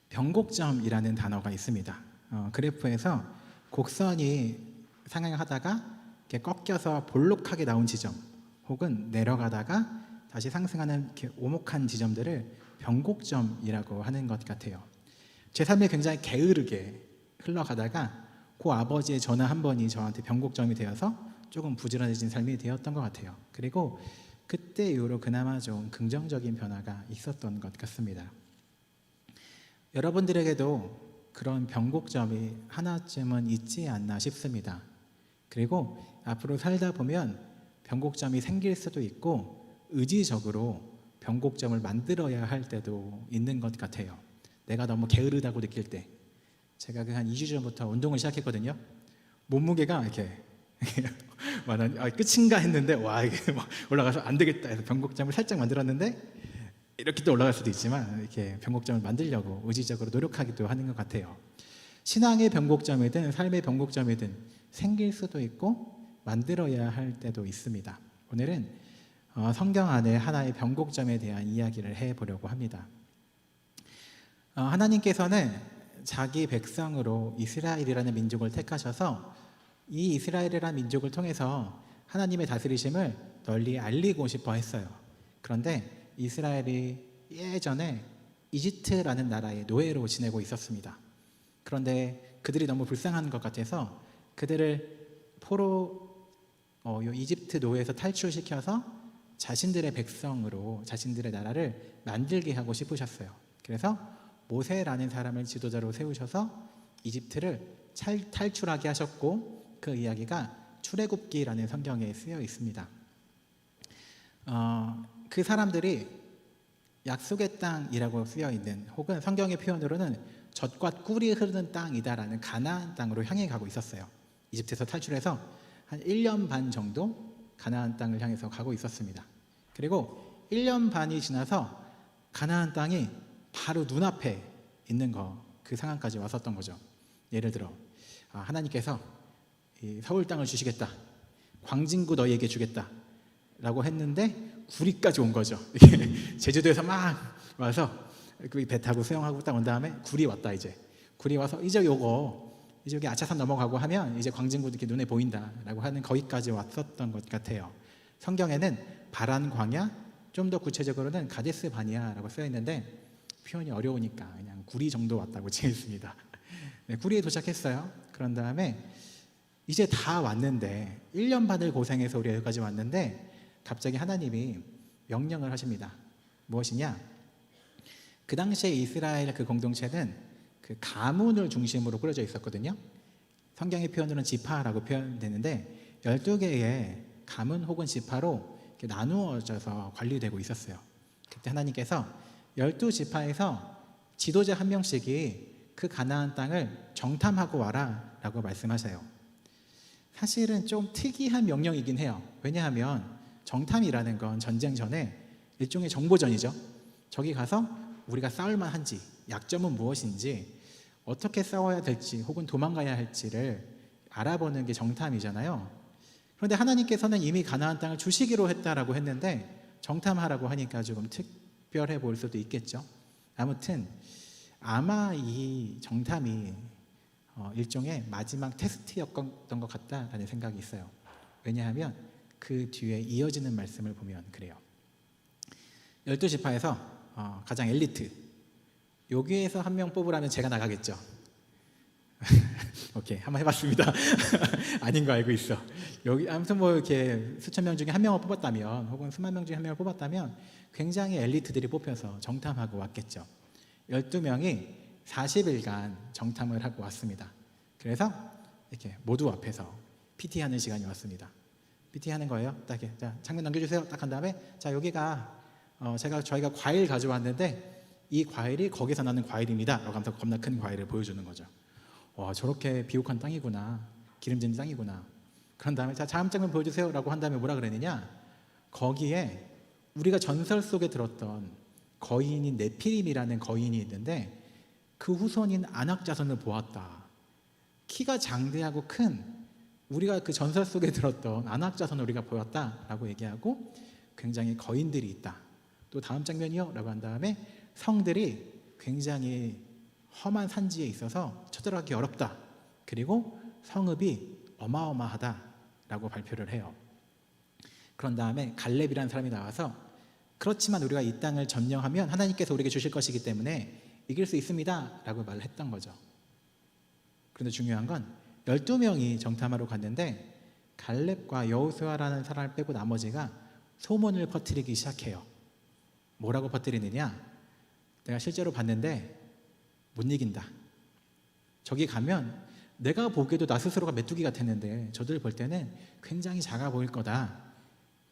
변곡점이라는 단어가 있습니다. 그래프에서 곡선이 상향하다가 이렇게 꺾여서 볼록하게 나온 지점, 혹은 내려가다가 다시 상승하는 이렇게 오목한 지점들을 변곡점이라고 하는 것 같아요. 제 삶이 굉장히 게으르게 흘러가다가 그 아버지의 전화 한 번이 저한테 변곡점이 되어서 조금 부지런해진 삶이 되었던 것 같아요. 그리고 그때 이후로 그나마 좀 긍정적인 변화가 있었던 것 같습니다. 여러분들에게도 그런 변곡점이 하나쯤은 있지 않나 싶습니다. 그리고 앞으로 살다 보면 변곡점이 생길 수도 있고 의지적으로 변곡점을 만들어야 할 때도 있는 것 같아요. 내가 너무 게으르다고 느낄 때, 제가 한 2주 전부터 운동을 시작했거든요. 몸무게가 이렇게 끝인가 했는데 이게 막 올라가서 안 되겠다 해서 변곡점을 살짝 만들었는데 이렇게 또 올라갈 수도 있지만 이렇게 변곡점을 만들려고 의지적으로 노력하기도 하는 것 같아요. 신앙의 변곡점이든 삶의 변곡점이든 생길 수도 있고 만들어야 할 때도 있습니다. 오늘은 성경 안에 하나의 변곡점에 대한 이야기를 해보려고 합니다. 하나님께서는 자기 백성으로 이스라엘이라는 민족을 택하셔서 이 이스라엘이라는 민족을 통해서 하나님의 다스리심을 널리 알리고 싶어 했어요. 그런데 이스라엘이 예전에 이집트라는 나라의 노예로 지내고 있었습니다. 그런데 그들이 너무 불쌍한 것 같아서 그들을 이집트 노예에서 탈출시켜서 자신들의 백성으로 자신들의 나라를 만들게 하고 싶으셨어요. 그래서 모세라는 사람을 지도자로 세우셔서 이집트를 탈출하게 하셨고, 그 이야기가 출애굽기라는 성경에 쓰여 있습니다. 그 사람들이 약속의 땅이라고 쓰여 있는, 혹은 성경의 표현으로는 젖과 꿀이 흐르는 땅이다라는 가나안 땅으로 향해 가고 있었어요. 이집트에서 탈출해서 한 1년 반 정도 가나안 땅을 향해서 가고 있었습니다. 그리고 1년 반이 지나서 가나안 땅이 바로 눈앞에 있는 그 상황까지 왔었던 거죠. 예를 들어 하나님께서 이 서울 땅을 주시겠다, 광진구 너희에게 주겠다 라고 했는데 구리까지 온 거죠. 제주도에서 막 와서 배 타고 수영하고 딱 온 다음에 구리 왔다. 이제 구리 와서 이제 여기 아차산 넘어가고 하면 이제 광진구도 이렇게 눈에 보인다라고 하는 거기까지 왔었던 것 같아요. 성경에는 바란 광야, 좀 더 구체적으로는 가데스 바니아라고 쓰여 있는데 표현이 어려우니까 그냥 구리 정도 왔다고 지었습니다. 네, 구리에 도착했어요. 그런 다음에 이제 다 왔는데 1년 반을 고생해서 우리 여기까지 왔는데 갑자기 하나님이 명령을 하십니다. 무엇이냐? 그 당시에 이스라엘 그 공동체는 그 가문을 중심으로 꾸려져 있었거든요. 성경의 표현으로는 지파라고 표현되는데 12개의 가문 혹은 지파로 이렇게 나누어져서 관리되고 있었어요. 그때 하나님께서 12지파에서 지도자 한 명씩이 그 가나안 땅을 정탐하고 와라 라고 말씀하세요. 사실은 좀 특이한 명령이긴 해요. 왜냐하면 정탐이라는 건 전쟁 전에 일종의 정보전이죠. 저기 가서 우리가 싸울 만한지, 약점은 무엇인지, 어떻게 싸워야 될지 혹은 도망가야 할지를 알아보는 게 정탐이잖아요. 그런데 하나님께서는 이미 가나안 땅을 주시기로 했다라고 했는데 정탐하라고 하니까 조금 특별해 보일 수도 있겠죠. 아무튼 아마 이 정탐이 일종의 마지막 테스트였던 것 같다라는 생각이 있어요. 왜냐하면 그 뒤에 이어지는 말씀을 보면 그래요. 12지파에서 가장 엘리트, 여기에서 한 명 뽑으라면 제가 나가겠죠. 오케이, 한번 해봤습니다. 아닌 거 알고 있어. 여기 아무튼 뭐 이렇게 수천 명 중에 한 명을 뽑았다면, 혹은 수만 명 중에 한 명을 뽑았다면 굉장히 엘리트들이 뽑혀서 정탐하고 왔겠죠. 12명이 40일간 정탐을 하고 왔습니다. 그래서 이렇게 모두 앞에서 PT 하는 시간이 왔습니다. PT 하는 거예요. 딱 이렇게, 자, 장면 넘겨주세요. 딱 한 다음에, 자, 여기가 저희가 과일 가져왔는데 이 과일이 거기서 나는 과일입니다. 라고 하면서 겁나 큰 과일을 보여주는 거죠. 와, 저렇게 비옥한 땅이구나, 기름진 땅이구나. 그런 다음에, 자, 다음 장면 보여주세요. 라고 한 다음에 뭐라 그랬느냐, 거기에 우리가 전설 속에 들었던 거인인 네피림이라는 거인이 있는데 그 후손인 아낙 자손을 보았다. 키가 장대하고 큰, 우리가 그 전설 속에 들었던 아낙 자손을 우리가 보았다라고 얘기하고, 굉장히 거인들이 있다. 또 다음 장면이요 라고 한 다음에 성들이 굉장히 험한 산지에 있어서 쳐들어가기 어렵다. 그리고 성읍이 어마어마하다라고 발표를 해요. 그런 다음에 갈렙이라는 사람이 나와서, 그렇지만 우리가 이 땅을 점령하면 하나님께서 우리에게 주실 것이기 때문에 이길 수 있습니다 라고 말을 했던 거죠. 그런데 중요한 건 12명이 정탐하러 갔는데 갈렙과 여호수아라는 사람을 빼고 나머지가 소문을 퍼뜨리기 시작해요. 뭐라고 퍼뜨리느냐, 내가 실제로 봤는데 못 이긴다. 저기 가면 내가 보기에도 나 스스로가 메뚜기 같았는데 저들 볼 때는 굉장히 작아 보일 거다.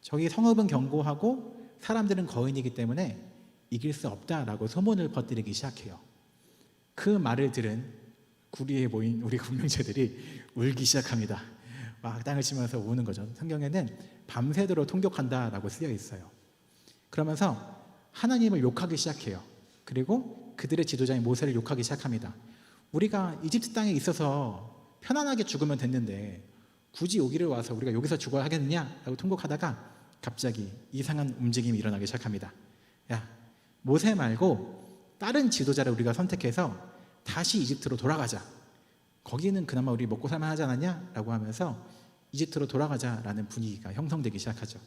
저기 성읍은 견고하고 사람들은 거인이기 때문에 이길 수 없다라고 소문을 퍼뜨리기 시작해요. 그 말을 들은 구리에 모인 우리 공동체들이 울기 시작합니다. 막 땅을 치면서 우는 거죠. 성경에는 밤새도록 통곡한다라고 쓰여 있어요. 그러면서 하나님을 욕하기 시작해요. 그리고 그들의 지도자인 모세를 욕하기 시작합니다. 우리가 이집트 땅에 있어서 편안하게 죽으면 됐는데 굳이 여기를 와서 우리가 여기서 죽어야 하겠느냐 라고 통곡하다가 갑자기 이상한 움직임이 일어나기 시작합니다. 야, 모세 말고 다른 지도자를 우리가 선택해서 다시 이집트로 돌아가자. 거기는 그나마 우리 먹고 살만 하지 않았냐? 라고 하면서 이집트로 돌아가자라는 분위기가 형성되기 시작하죠.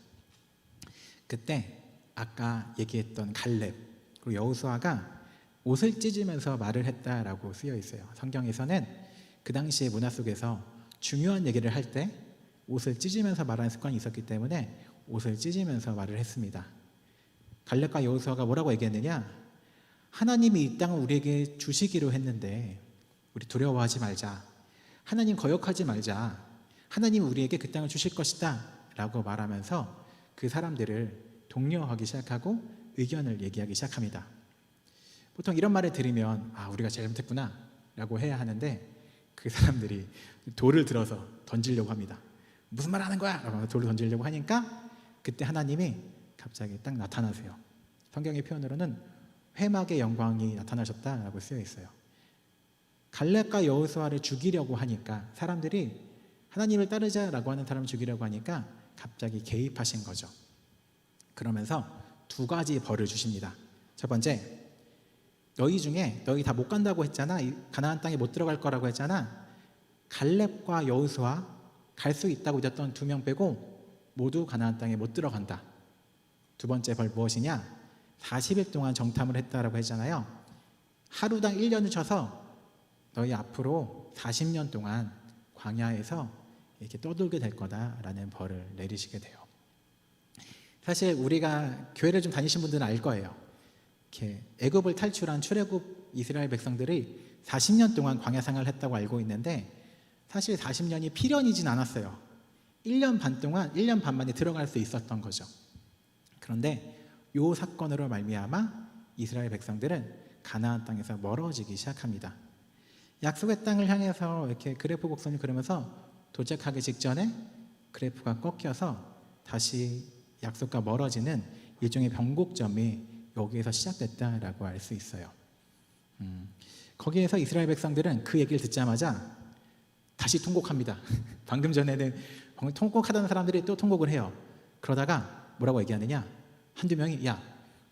그때 아까 얘기했던 갈렙 그리고 여호수아가 옷을 찢으면서 말을 했다라고 쓰여 있어요. 성경에서는 그 당시의 문화 속에서 중요한 얘기를 할 때 옷을 찢으면서 말하는 습관이 있었기 때문에 옷을 찢으면서 말을 했습니다. 갈렙과 여호수아가 뭐라고 얘기했느냐, 하나님이 이 땅을 우리에게 주시기로 했는데 우리 두려워하지 말자, 하나님 거역하지 말자, 하나님 우리에게 그 땅을 주실 것이다 라고 말하면서 그 사람들을 독려하기 시작하고 의견을 얘기하기 시작합니다. 보통 이런 말을 들으면 우리가 잘못했구나 라고 해야 하는데 그 사람들이 돌을 들어서 던지려고 합니다. 무슨 말 하는 거야? 라고 돌을 던지려고 하니까 그때 하나님이 갑자기 딱 나타나세요. 성경의 표현으로는 회막의 영광이 나타나셨다라고 쓰여 있어요. 갈렙과 여호수아를 죽이려고 하니까, 사람들이 하나님을 따르자라고 하는 사람을 죽이려고 하니까 갑자기 개입하신 거죠. 그러면서 두 가지 벌을 주십니다. 첫 번째, 너희 중에 너희 다 못 간다고 했잖아, 가나안 땅에 못 들어갈 거라고 했잖아. 갈렙과 여호수아 갈 수 있다고 믿었던 2명 빼고 모두 가나안 땅에 못 들어간다. 두 번째 벌 무엇이냐, 40일 동안 정탐을 했다라고 했잖아요. 하루당 1년을 쳐서 너희 앞으로 40년 동안 광야에서 이렇게 떠돌게 될 거다라는 벌을 내리시게 돼요. 사실 우리가 교회를 좀 다니신 분들은 알 거예요. 이렇게 애굽을 탈출한 출애굽 이스라엘 백성들이 40년 동안 광야 생활을 했다고 알고 있는데, 사실 40년이 필연이진 않았어요. 1년 반 동안, 1년 반 만에 들어갈 수 있었던 거죠. 그런데 이 사건으로 말미암아 이스라엘 백성들은 가나안 땅에서 멀어지기 시작합니다. 약속의 땅을 향해서 이렇게 그래프 곡선을 그리면서 도착하기 직전에 그래프가 꺾여서 다시 약속과 멀어지는 일종의 변곡점이 여기에서 시작됐다라고 알 수 있어요. 거기에서 이스라엘 백성들은 그 얘기를 듣자마자 다시 통곡합니다. 방금 전에는 통곡하던 사람들이 또 통곡을 해요. 그러다가 뭐라고 얘기하느냐, 한두 명이 야,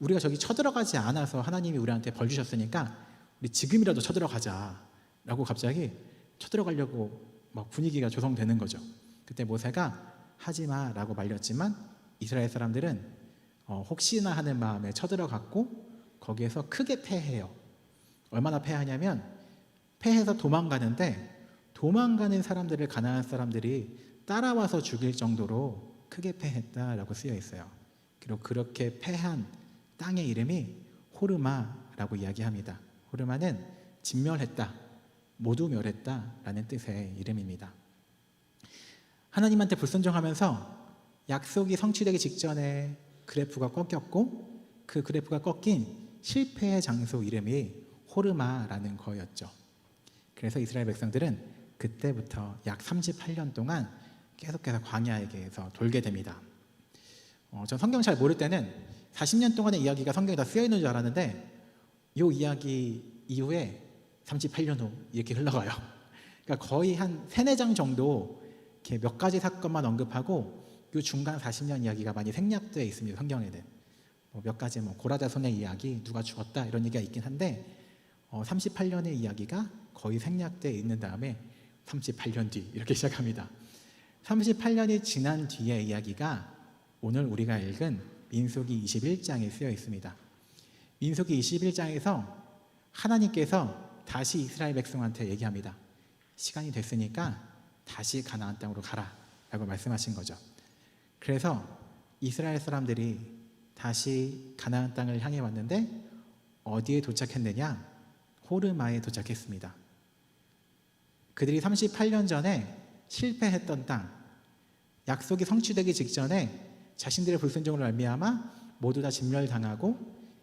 우리가 저기 쳐들어가지 않아서 하나님이 우리한테 벌 주셨으니까 우리 지금이라도 쳐들어가자 라고 갑자기 쳐들어가려고 막 분위기가 조성되는 거죠. 그때 모세가 하지마 라고 말렸지만 이스라엘 사람들은 혹시나 하는 마음에 쳐들어갔고 거기에서 크게 패해요. 얼마나 패하냐면, 패해서 도망가는데 도망가는 사람들을 가나안 사람들이 따라와서 죽일 정도로 크게 패했다라고 쓰여 있어요. 그리고 그렇게 패한 땅의 이름이 호르마라고 이야기합니다. 호르마는 진멸했다, 모두 멸했다라는 뜻의 이름입니다. 하나님한테 불순종하면서 약속이 성취되기 직전에 그래프가 꺾였고, 그 그래프가 꺾인 실패의 장소 이름이 호르마라는 거였죠. 그래서 이스라엘 백성들은 그때부터 약 38년 동안 계속해서 광야에게서 돌게 됩니다. 전 성경 잘 모를 때는 40년 동안의 이야기가 성경에 다 쓰여 있는 줄 알았는데, 이 이야기 이후에 38년 후 이렇게 흘러가요. 그러니까 거의 한 3-4장 정도 이렇게 몇 가지 사건만 언급하고, 이 중간 40년 이야기가 많이 생략되어 있습니다. 성경에는 몇 가지 고라다손의 이야기, 누가 죽었다 이런 얘기가 있긴 한데 38년의 이야기가 거의 생략되어 있는 다음에 38년 뒤 이렇게 시작합니다. 38년이 지난 뒤의 이야기가 오늘 우리가 읽은 민수기 21장에 쓰여 있습니다. 민수기 21장에서 하나님께서 다시 이스라엘 백성한테 얘기합니다. 시간이 됐으니까 다시 가나안 땅으로 가라 라고 말씀하신 거죠. 그래서 이스라엘 사람들이 다시 가나안 땅을 향해 왔는데 어디에 도착했느냐? 호르마에 도착했습니다. 그들이 38년 전에 실패했던 땅, 약속이 성취되기 직전에 자신들의 불순종으로 말미암아 모두 다 진멸당하고,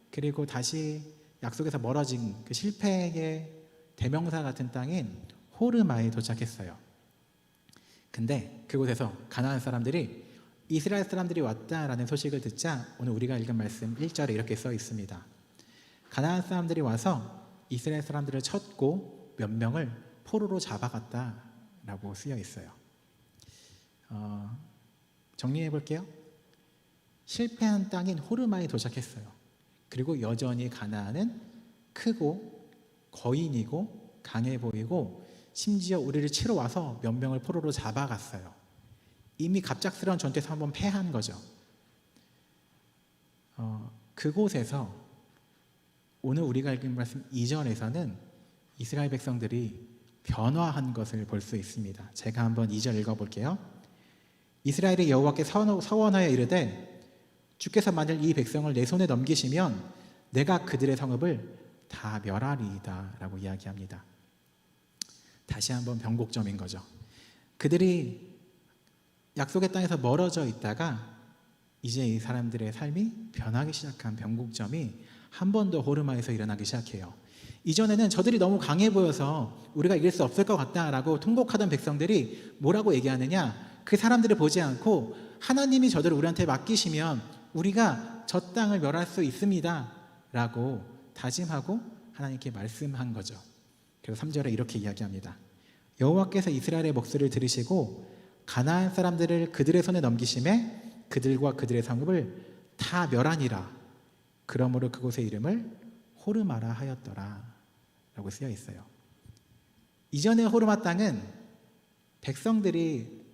그리고 다시 약속에서 멀어진 그 실패의 대명사 같은 땅인 호르마에 도착했어요. 근데 그곳에서 가나안 사람들이 이스라엘 사람들이 왔다라는 소식을 듣자 오늘 우리가 읽은 말씀 1절에 이렇게 써 있습니다. 가나안 사람들이 와서 이스라엘 사람들을 쳤고 몇 명을 포로로 잡아갔다라고 쓰여 있어요. 정리해 볼게요. 실패한 땅인 호르마에 도착했어요. 그리고 여전히 가나안은 크고 거인이고 강해 보이고, 심지어 우리를 치러 와서 몇 명을 포로로 잡아갔어요. 이미 갑작스러운 전투에서 한번 패한 거죠. 그곳에서 오늘 우리가 읽은 말씀 2절에서는 이스라엘 백성들이 변화한 것을 볼 수 있습니다. 제가 한번 2절 읽어볼게요. 이스라엘이 여호와께 서원하여 이르되 주께서 만일 이 백성을 내 손에 넘기시면 내가 그들의 성읍을 다 멸하리이다 라고 이야기합니다. 다시 한번 변곡점인 거죠. 그들이 약속의 땅에서 멀어져 있다가 이제 이 사람들의 삶이 변하기 시작한 변곡점이 한 번 더 호르마에서 일어나기 시작해요. 이전에는 저들이 너무 강해 보여서 우리가 이길 수 없을 것 같다라고 통곡하던 백성들이 뭐라고 얘기하느냐? 그 사람들을 보지 않고 하나님이 저들을 우리한테 맡기시면 우리가 저 땅을 멸할 수 있습니다 라고 다짐하고 하나님께 말씀한 거죠. 그리고 3절에 이렇게 이야기합니다. 여호와께서 이스라엘의 목소리를 들으시고 가나안 사람들을 그들의 손에 넘기심에 그들과 그들의 성읍을 다 멸하니라. 그러므로 그곳의 이름을 호르마라 하였더라 라고 쓰여 있어요. 이전의 호르마 땅은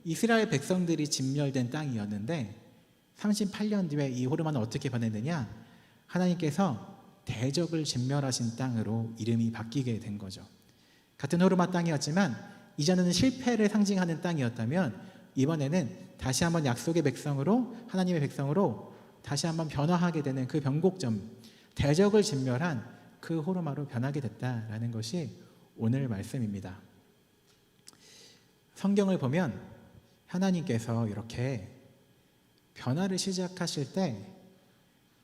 이스라엘 백성들이 진멸된 땅이었는데 38년 뒤에 이 호르마는 어떻게 변했느냐? 하나님께서 대적을 진멸하신 땅으로 이름이 바뀌게 된 거죠. 같은 호르마 땅이었지만 이전에는 실패를 상징하는 땅이었다면 이번에는 다시 한번 약속의 백성으로, 하나님의 백성으로 다시 한번 변화하게 되는 그 변곡점, 대적을 진멸한 그 호르마로 변하게 됐다라는 것이 오늘 말씀입니다. 성경을 보면 하나님께서 이렇게 변화를 시작하실 때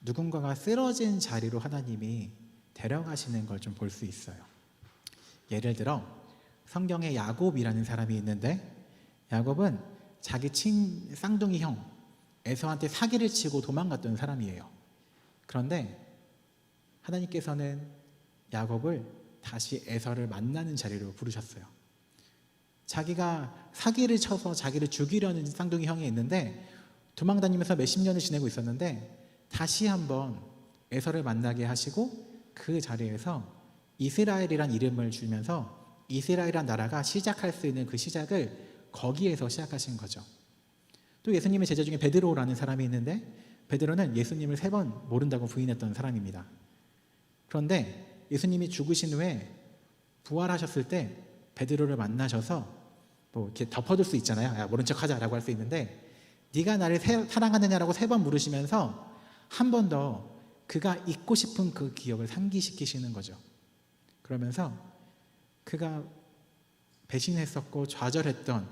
누군가가 쓰러진 자리로 하나님이 데려가시는 걸 좀 볼 수 있어요. 예를 들어 성경에 야곱이라는 사람이 있는데, 야곱은 자기 쌍둥이 형 에서한테 사기를 치고 도망갔던 사람이에요. 그런데 하나님께서는 야곱을 다시 에서를 만나는 자리로 부르셨어요. 자기가 사기를 쳐서 자기를 죽이려는 쌍둥이 형이 있는데 도망다니면서 몇십 년을 지내고 있었는데 다시 한번 에서를 만나게 하시고 그 자리에서 이스라엘이란 이름을 주면서 이스라엘이란 나라가 시작할 수 있는 그 시작을 거기에서 시작하신 거죠. 또 예수님의 제자 중에 베드로라는 사람이 있는데 베드로는 예수님을 3번 모른다고 부인했던 사람입니다. 그런데 예수님이 죽으신 후에 부활하셨을 때 베드로를 만나셔서 뭐 이렇게 덮어둘 수 있잖아요. 야, 모른 척하자라고 할 수 있는데 네가 나를 사랑하느냐라고 3번 물으시면서 한 번 더 그가 잊고 싶은 그 기억을 상기시키시는 거죠. 그러면서 그가 배신했었고 좌절했던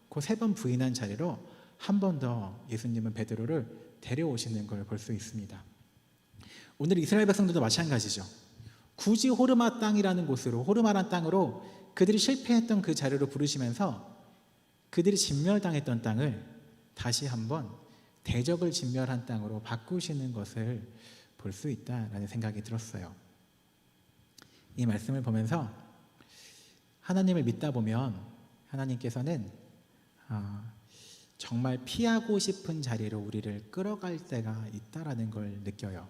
그 3번 부인한 자리로 한 번 더 예수님은 베드로를 데려오시는 걸 볼 수 있습니다. 오늘 이스라엘 백성들도 마찬가지죠. 굳이 호르마 땅이라는 곳으로, 호르마란 땅으로 그들이 실패했던 그 자리로 부르시면서 그들이 진멸당했던 땅을 다시 한번 대적을 진멸한 땅으로 바꾸시는 것을 볼 수 있다라는 생각이 들었어요. 이 말씀을 보면서 하나님을 믿다 보면 하나님께서는 정말 피하고 싶은 자리로 우리를 끌어갈 때가 있다라는 걸 느껴요.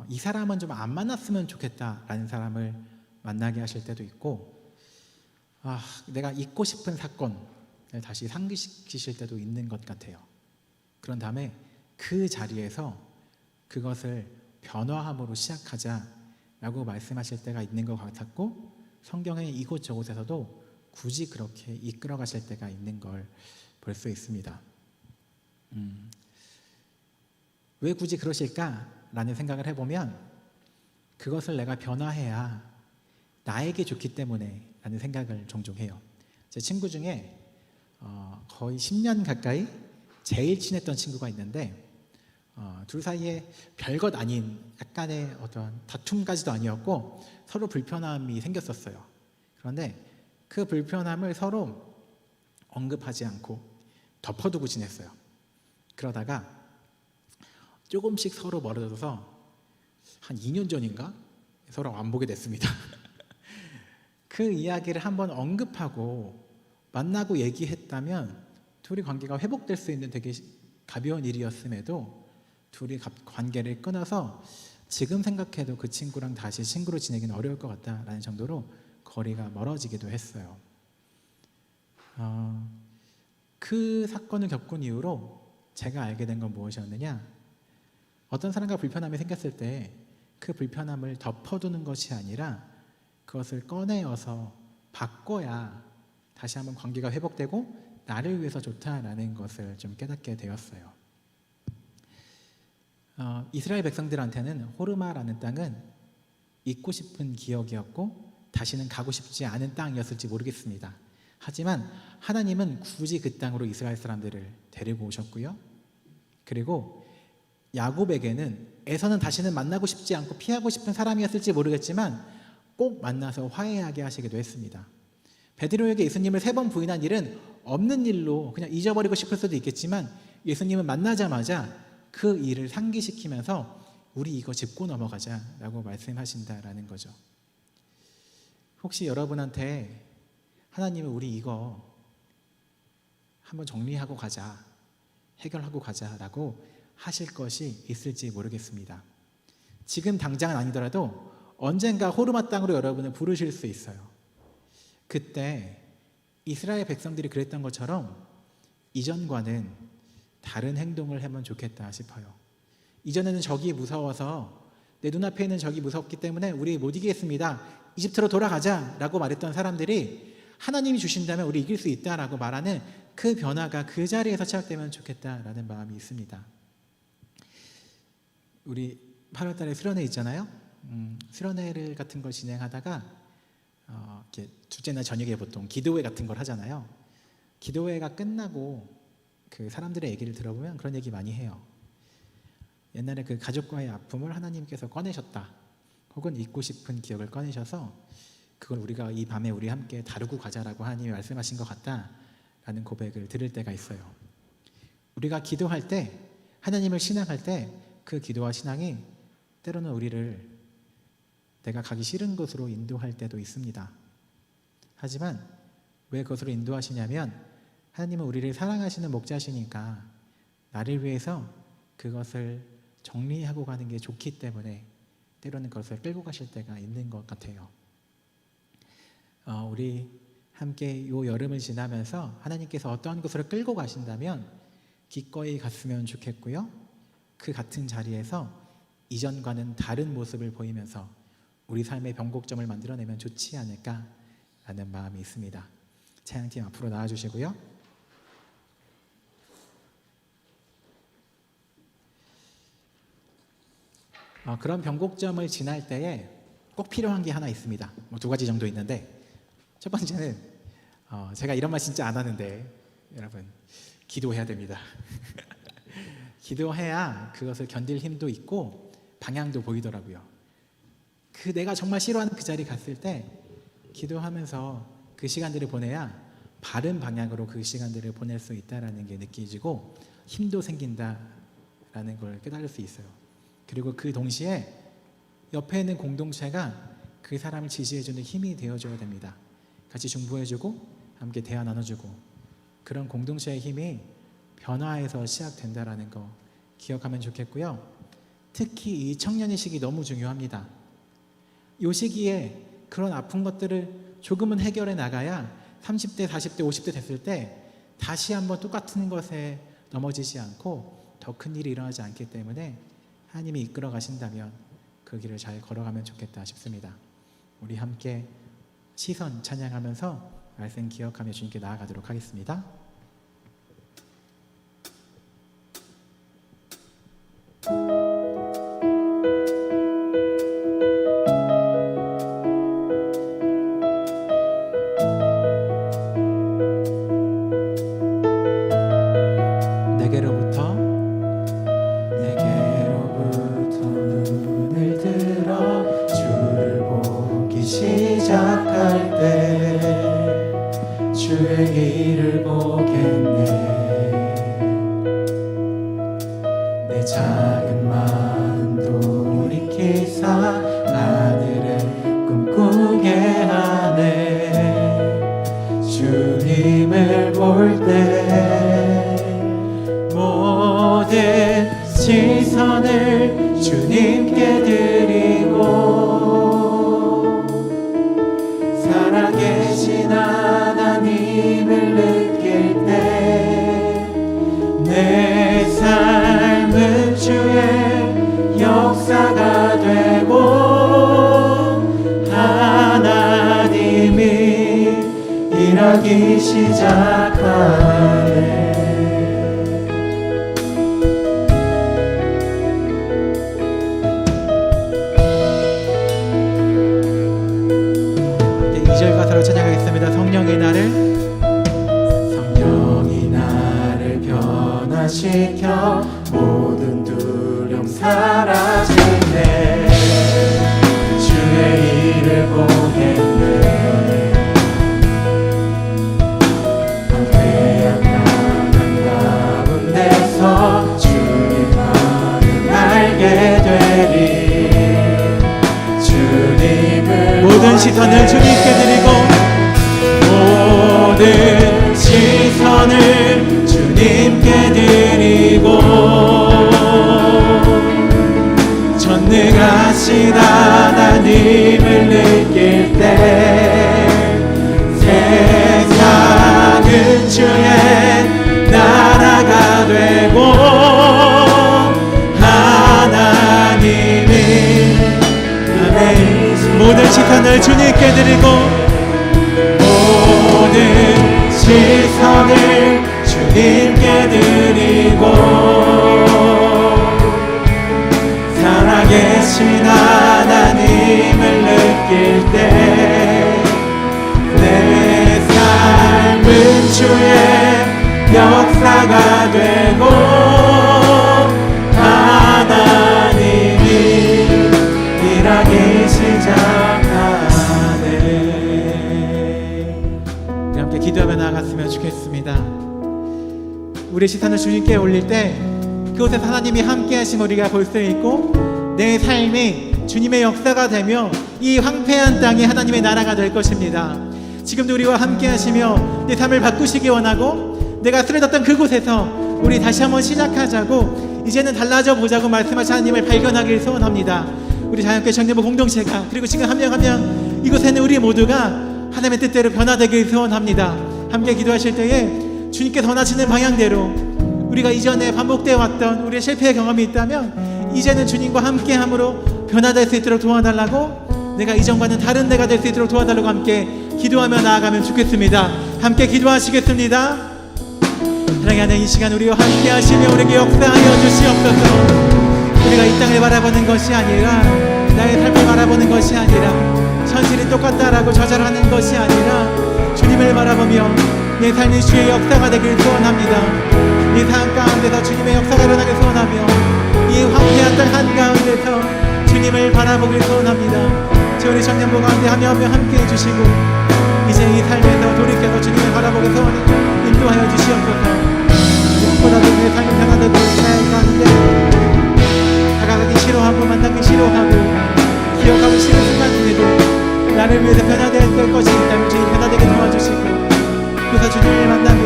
이 사람은 좀 안 만났으면 좋겠다라는 사람을 만나게 하실 때도 있고, 내가 잊고 싶은 사건을 다시 상기시키실 때도 있는 것 같아요. 그런 다음에 그 자리에서 그것을 변화함으로 시작하자라고 말씀하실 때가 있는 것 같았고, 성경의 이곳저곳에서도 굳이 그렇게 이끌어 가실 때가 있는 걸 볼 수 있습니다. 왜 굳이 그러실까라는 생각을 해보면 그것을 내가 변화해야 나에게 좋기 때문에 라는 생각을 종종 해요. 제 친구 중에 거의 10년 가까이 제일 친했던 친구가 있는데 둘 사이에 별것 아닌 약간의 어떤 다툼까지도 아니었고 서로 불편함이 생겼었어요. 그런데 그 불편함을 서로 언급하지 않고 덮어두고 지냈어요. 그러다가 조금씩 서로 멀어져서 한 2년 전인가 서로 안 보게 됐습니다. 그 이야기를 한번 언급하고 만나고 얘기했다면 둘이 관계가 회복될 수 있는 되게 가벼운 일이었음에도 둘이 관계를 끊어서 지금 생각해도 그 친구랑 다시 친구로 지내기는 어려울 것 같다라는 정도로 거리가 멀어지기도 했어요. 그 사건을 겪은 이후로 제가 알게 된 건 무엇이었느냐, 어떤 사람과 불편함이 생겼을 때 그 불편함을 덮어두는 것이 아니라 그것을 꺼내어서 바꿔야 다시 한번 관계가 회복되고 나를 위해서 좋다라는 것을 좀 깨닫게 되었어요. 이스라엘 백성들한테는 호르마라는 땅은 잊고 싶은 기억이었고 다시는 가고 싶지 않은 땅이었을지 모르겠습니다. 하지만 하나님은 굳이 그 땅으로 이스라엘 사람들을 데리고 오셨고요. 그리고 야곱에게는 에서는 다시는 만나고 싶지 않고 피하고 싶은 사람이었을지 모르겠지만 꼭 만나서 화해하게 하시기도 했습니다. 베드로에게 예수님을 3번 부인한 일은 없는 일로 그냥 잊어버리고 싶을 수도 있겠지만 예수님은 만나자마자 그 일을 상기시키면서 우리 이거 짚고 넘어가자라고 말씀하신다라는 거죠. 혹시 여러분한테 하나님은 우리 이거 한번 정리하고 가자, 해결하고 가자라고 하실 것이 있을지 모르겠습니다. 지금 당장은 아니더라도 언젠가 호르마 땅으로 여러분을 부르실 수 있어요. 그때 이스라엘 백성들이 그랬던 것처럼 이전과는 다른 행동을 하면 좋겠다 싶어요. 이전에는 적이 무서워서 내 눈앞에 있는 적이 무섭기 때문에 우리 못 이기겠습니다, 이집트로 돌아가자 라고 말했던 사람들이 하나님이 주신다면 우리 이길 수 있다라고 말하는 그 변화가 그 자리에서 시작되면 좋겠다라는 마음이 있습니다. 우리 8월 달에 수련회 있잖아요. 수련회를 같은 걸 진행하다가 이렇게 둘째 날 저녁에 보통 기도회 같은 걸 하잖아요. 기도회가 끝나고 그 사람들의 얘기를 들어보면 그런 얘기 많이 해요. 옛날에 그 가족과의 아픔을 하나님께서 꺼내셨다, 혹은 잊고 싶은 기억을 꺼내셔서 그걸 우리가 이 밤에 우리 함께 다루고 가자라고 하나님이 말씀하신 것 같다라는 고백을 들을 때가 있어요. 우리가 기도할 때, 하나님을 신앙할 때 그 기도와 신앙이 때로는 우리를 내가 가기 싫은 곳으로 인도할 때도 있습니다. 하지만 왜 그것으로 인도하시냐면 하나님은 우리를 사랑하시는 목자시니까 나를 위해서 그것을 정리하고 가는 게 좋기 때문에 때로는 그것을 끌고 가실 때가 있는 것 같아요. 우리 함께 이 여름을 지나면서 하나님께서 어떠한 곳으로 끌고 가신다면 기꺼이 갔으면 좋겠고요. 그 같은 자리에서 이전과는 다른 모습을 보이면서 우리 삶의 변곡점을 만들어내면 좋지 않을까, 라는 마음이 있습니다. 찬양팀 앞으로 나와주시고요. 그런 변곡점을 지날 때에 꼭 필요한 게 하나 있습니다. 두 가지 정도 있는데, 첫 번째는 제가 이런 말 진짜 안 하는데 여러분, 기도해야 됩니다. 기도해야 그것을 견딜 힘도 있고 방향도 보이더라고요. 내가 정말 싫어하는 그 자리 갔을 때 기도하면서 그 시간들을 보내야 바른 방향으로 그 시간들을 보낼 수 있다라는 게 느껴지고 힘도 생긴다라는 걸 깨달을 수 있어요. 그리고 그 동시에 옆에 있는 공동체가 그 사람을 지지해주는 힘이 되어줘야 됩니다. 같이 중보해주고 함께 대화 나눠주고, 그런 공동체의 힘이 변화에서 시작된다라는 거 기억하면 좋겠고요. 특히 이 청년의 시기 너무 중요합니다. 이 시기에 그런 아픈 것들을 조금은 해결해 나가야 30대, 40대, 50대 됐을 때 다시 한번 똑같은 것에 넘어지지 않고 더 큰 일이 일어나지 않기 때문에 하나님이 이끌어 가신다면 그 길을 잘 걸어가면 좋겠다 싶습니다. 우리 함께 시선 찬양하면서 말씀 기억하며 주님께 나아가도록 하겠습니다. 내게로부터 눈을 들어 주를 보기 시작할 때 주의 일을 보겠네. 내 작은 마음도 일으키사 하늘에 꿈꾸게 하네. 주님을 볼 때 모든 시선을 주님께 드리고 살아계신 하나님을 느낄 때 내 삶은 주의 역사가 되고 하나님이 일하기 시작하네. 찬양하겠습니다. 성령이 나를 변화시켜 모든 두려움 사라지네. 주의 일을 보겠네. 황폐한 나간 가운데서 주님만을 알게 되리. 주님을 모든 시선을 주님께 드리고 모든 시선을 주님께 드리고 전능하신 하나님을 느낄 때 세상은 주의 나라가 되고 하나님이 모든 시선을 주님께 드리고 모든 시선을 주님께 드리고 살아계신 하나님을 느낄 때 내 삶은 주의 역사가 되고 하나님이 일하기 시작하네. 함께 기도하며 나아갔으면 좋겠습니다. 우리 시선을 주님께 올릴 때 그곳에서 하나님이 함께 하심 우리가 볼 수 있고 내 삶이 주님의 역사가 되며 이 황폐한 땅이 하나님의 나라가 될 것입니다. 지금도 우리와 함께 하시며 내 삶을 바꾸시기 원하고 내가 쓰러졌던 그곳에서 우리 다시 한번 시작하자고 이제는 달라져 보자고 말씀하신 하나님을 발견하기를 소원합니다. 우리 자연교회 청년부 공동체가 그리고 지금 한 명 한 명 이곳에 있는 우리 모두가 하나님의 뜻대로 변화되기를 소원합니다. 함께 기도하실 때에 주님께서 원하시는 방향대로 우리가 이전에 반복되어 왔던 우리의 실패의 경험이 있다면 이제는 주님과 함께함으로 변화될 수 있도록 도와달라고, 내가 이전과는 다른 내가 될 수 있도록 도와달라고 함께 기도하며 나아가면 좋겠습니다. 함께 기도하시겠습니다. 사랑하는 이 시간 우리와 함께 하시며 우리에게 역사하여 주시옵소서. 우리가 이 땅을 바라보는 것이 아니라, 나의 삶을 바라보는 것이 아니라, 현실이 똑같다라고 좌절하는 것이 아니라 주님을 바라보며 내 삶이 주의 역사가 되길 소원합니다. 이 삶 가운데서 주님의 역사가 일어나길 소원하며 이 황폐한 땅 한가운데서 주님을 바라보길 소원합니다. 주 우리 청년부 가운데 하며 함께 해주시고 이제 이 삶에서 돌이켜서 주님을 바라보게 소원 인도하여 주시옵소서. 무엇보다도 내 삶을 변화되고 살아가는데 다가가기 싫어하고 만나기 싫어하고 기억하기 싫은 순간인데도 나를 위해서 변화될 것이 있다면 주님 변화되게 도와주시고, 그래서 주님을 만나며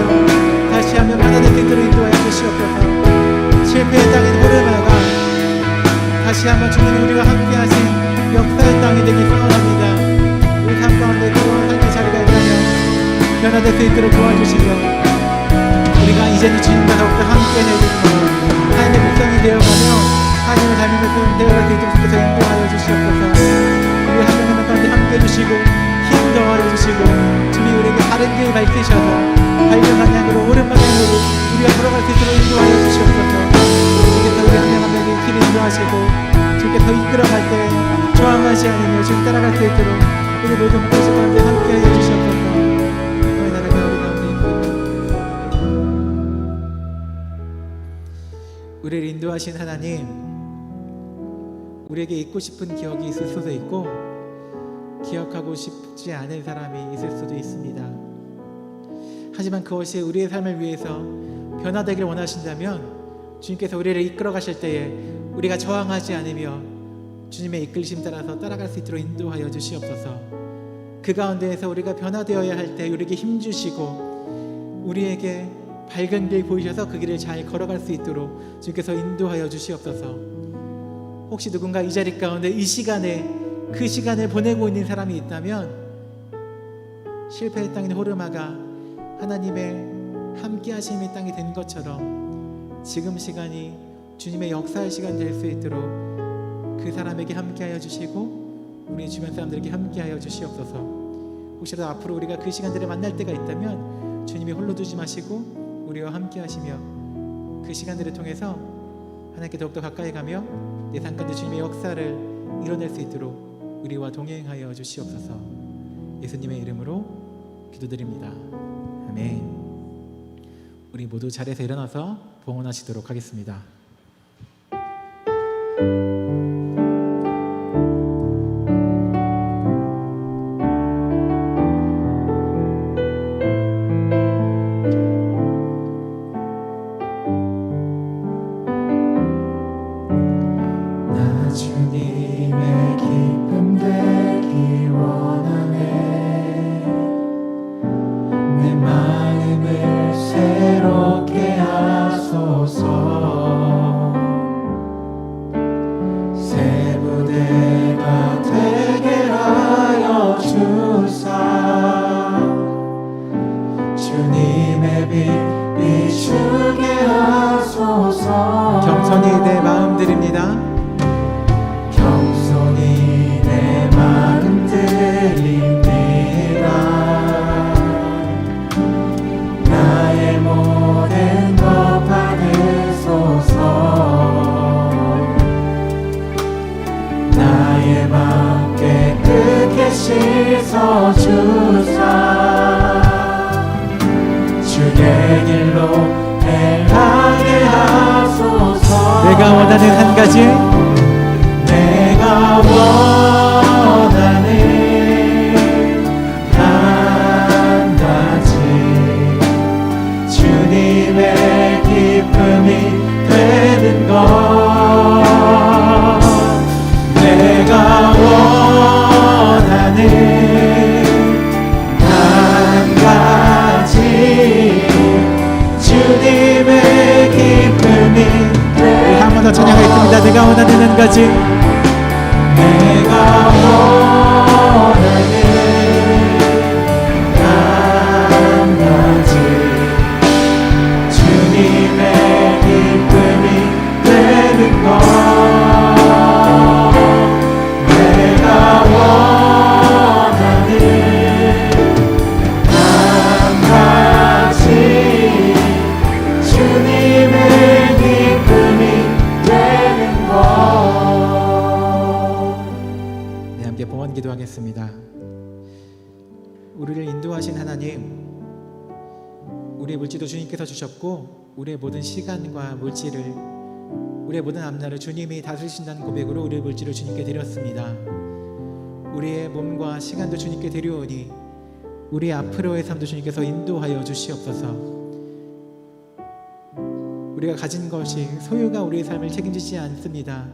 다시 한번 변화될 수 있도록 인도하여 주시옵소서. 실패의 땅인 호르마가 다시 한번 주님이 우리와 함께 하신 역사의 땅이 되기 소원합니다. 우리 삶 가운데 그런 삶의 자리가 있다면 변화될 수 있도록 도와주시며, 우리가 이제는 주님과 더욱더 함께 내리고 하나님의 백성이 되어가며 하나님을 닮은 백성이 되어갈 수 있도록 주께서 인도하여 주시옵소서. 우리 한 명 한 명 가운데 함께 해주시고 힘 더하여 주시고, 주님이 우리에게 다른 길 밝히셔서 밝은 방향으로 옳은 방향으로 우리가 걸어갈 수 있도록 인도하여 주시옵소서. 주께서 우리 한 명 한 명의 길을 인도하시고 주께서 이끌어갈 때 저항하지 않으며 주님 따라갈 수 있도록 우리 모든 목소리 가운데 함께 해주시옵소서. 너의 나라가 우리 가운데 있고, 우리를 인도하신 하나님, 우리에게 잊고 싶은 기억이 있을 수도 있고 기억하고 싶지 않은 사람이 있을 수도 있습니다. 하지만 그것이 우리의 삶을 위해서 변화되기를 원하신다면 주님께서 우리를 이끌어 가실 때에 우리가 저항하지 않으며 주님의 이끌심 따라서 따라갈 수 있도록 인도하여 주시옵소서. 그 가운데에서 우리가 변화되어야 할 때 우리에게 힘주시고 우리에게 밝은 길 보이셔서 그 길을 잘 걸어갈 수 있도록 주님께서 인도하여 주시옵소서. 혹시 누군가 이 자리 가운데 이 시간에 그 시간을 보내고 있는 사람이 있다면, 실패의 땅인 호르마가 하나님의 함께 하심의 땅이 된 것처럼 지금 시간이 주님의 역사의 시간 될 수 있도록 그 사람에게 함께 하여 주시고 우리 주변 사람들에게 함께 하여 주시옵소서. 혹시라도 앞으로 우리가 그 시간들을 만날 때가 있다면 주님이 홀로 두지 마시고 우리와 함께 하시며 그 시간들을 통해서 하나님께 더욱더 가까이 가며 내 삶 가운데 주님의 역사를 이뤄낼 수 있도록 우리와 동행하여 주시옵소서. 예수님의 이름으로 기도드립니다. 아멘. 우리 모두 자리에서 일어나서 봉헌하시도록 하겠습니다. 겸손히 내 마음 드립니다. 겸손히 내 마음 드립니다. 나의 모든 것 받으소서. 나의 마음 깨끗게 씻어주사. 주의 길로 행하게 하소서. 내가 원하는 한 가지, 내가 원하는 한 가지, 주님의 기쁨이 되는 것. 내가 원하는 한 가지, 주님의 기쁨이 한 번 더 찬양하겠습니다. 내가 원하는 한 가지, 내가 원하는 한 가지, 주님의 기쁨이 되는 것. 내가 원하는 우리를 인도하신 하나님, 우리의 물질도 주님께서 주셨고 우리의 모든 시간과 물질을, 우리의 모든 앞날을 주님이 다스리신다는 고백으로 우리의 물질을 주님께 드렸습니다. 우리의 몸과 시간도 주님께 드려오니 우리 앞으로의 삶도 주님께서 인도하여 주시옵소서. 우리가 가진 것이, 소유가 우리의 삶을 책임지지 않습니다.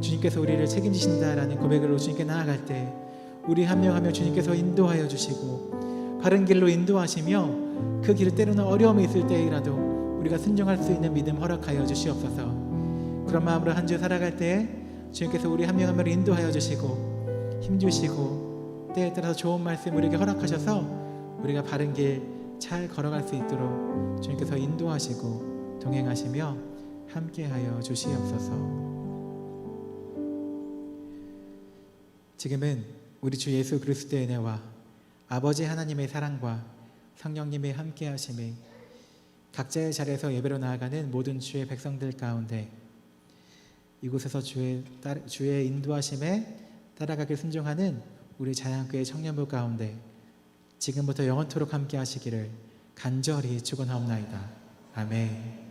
주님께서 우리를 책임지신다라는 고백으로 주님께 나아갈 때 우리 한 명 한 명 주님께서 인도하여 주시고 바른 길로 인도하시며 그 길을 때로는 어려움이 있을 때이라도 우리가 순종할 수 있는 믿음 허락하여 주시옵소서. 그런 마음으로 한 주 살아갈 때 주님께서 우리 한 명 한 명을 인도하여 주시고 힘주시고 때에 따라서 좋은 말씀 우리에게 허락하셔서 우리가 바른 길 잘 걸어갈 수 있도록 주님께서 인도하시고 동행하시며 함께하여 주시옵소서. 지금은 우리 주 예수 그리스도의 은혜와 아버지 하나님의 사랑과 성령님의 함께하심이 각자의 자리에서 예배로 나아가는 모든 주의 백성들 가운데 이곳에서 주의 인도하심에 따라가길 순종하는 우리 자양교회 청년부 가운데 지금부터 영원토록 함께 하시기를 간절히 축원하옵나이다. 아멘.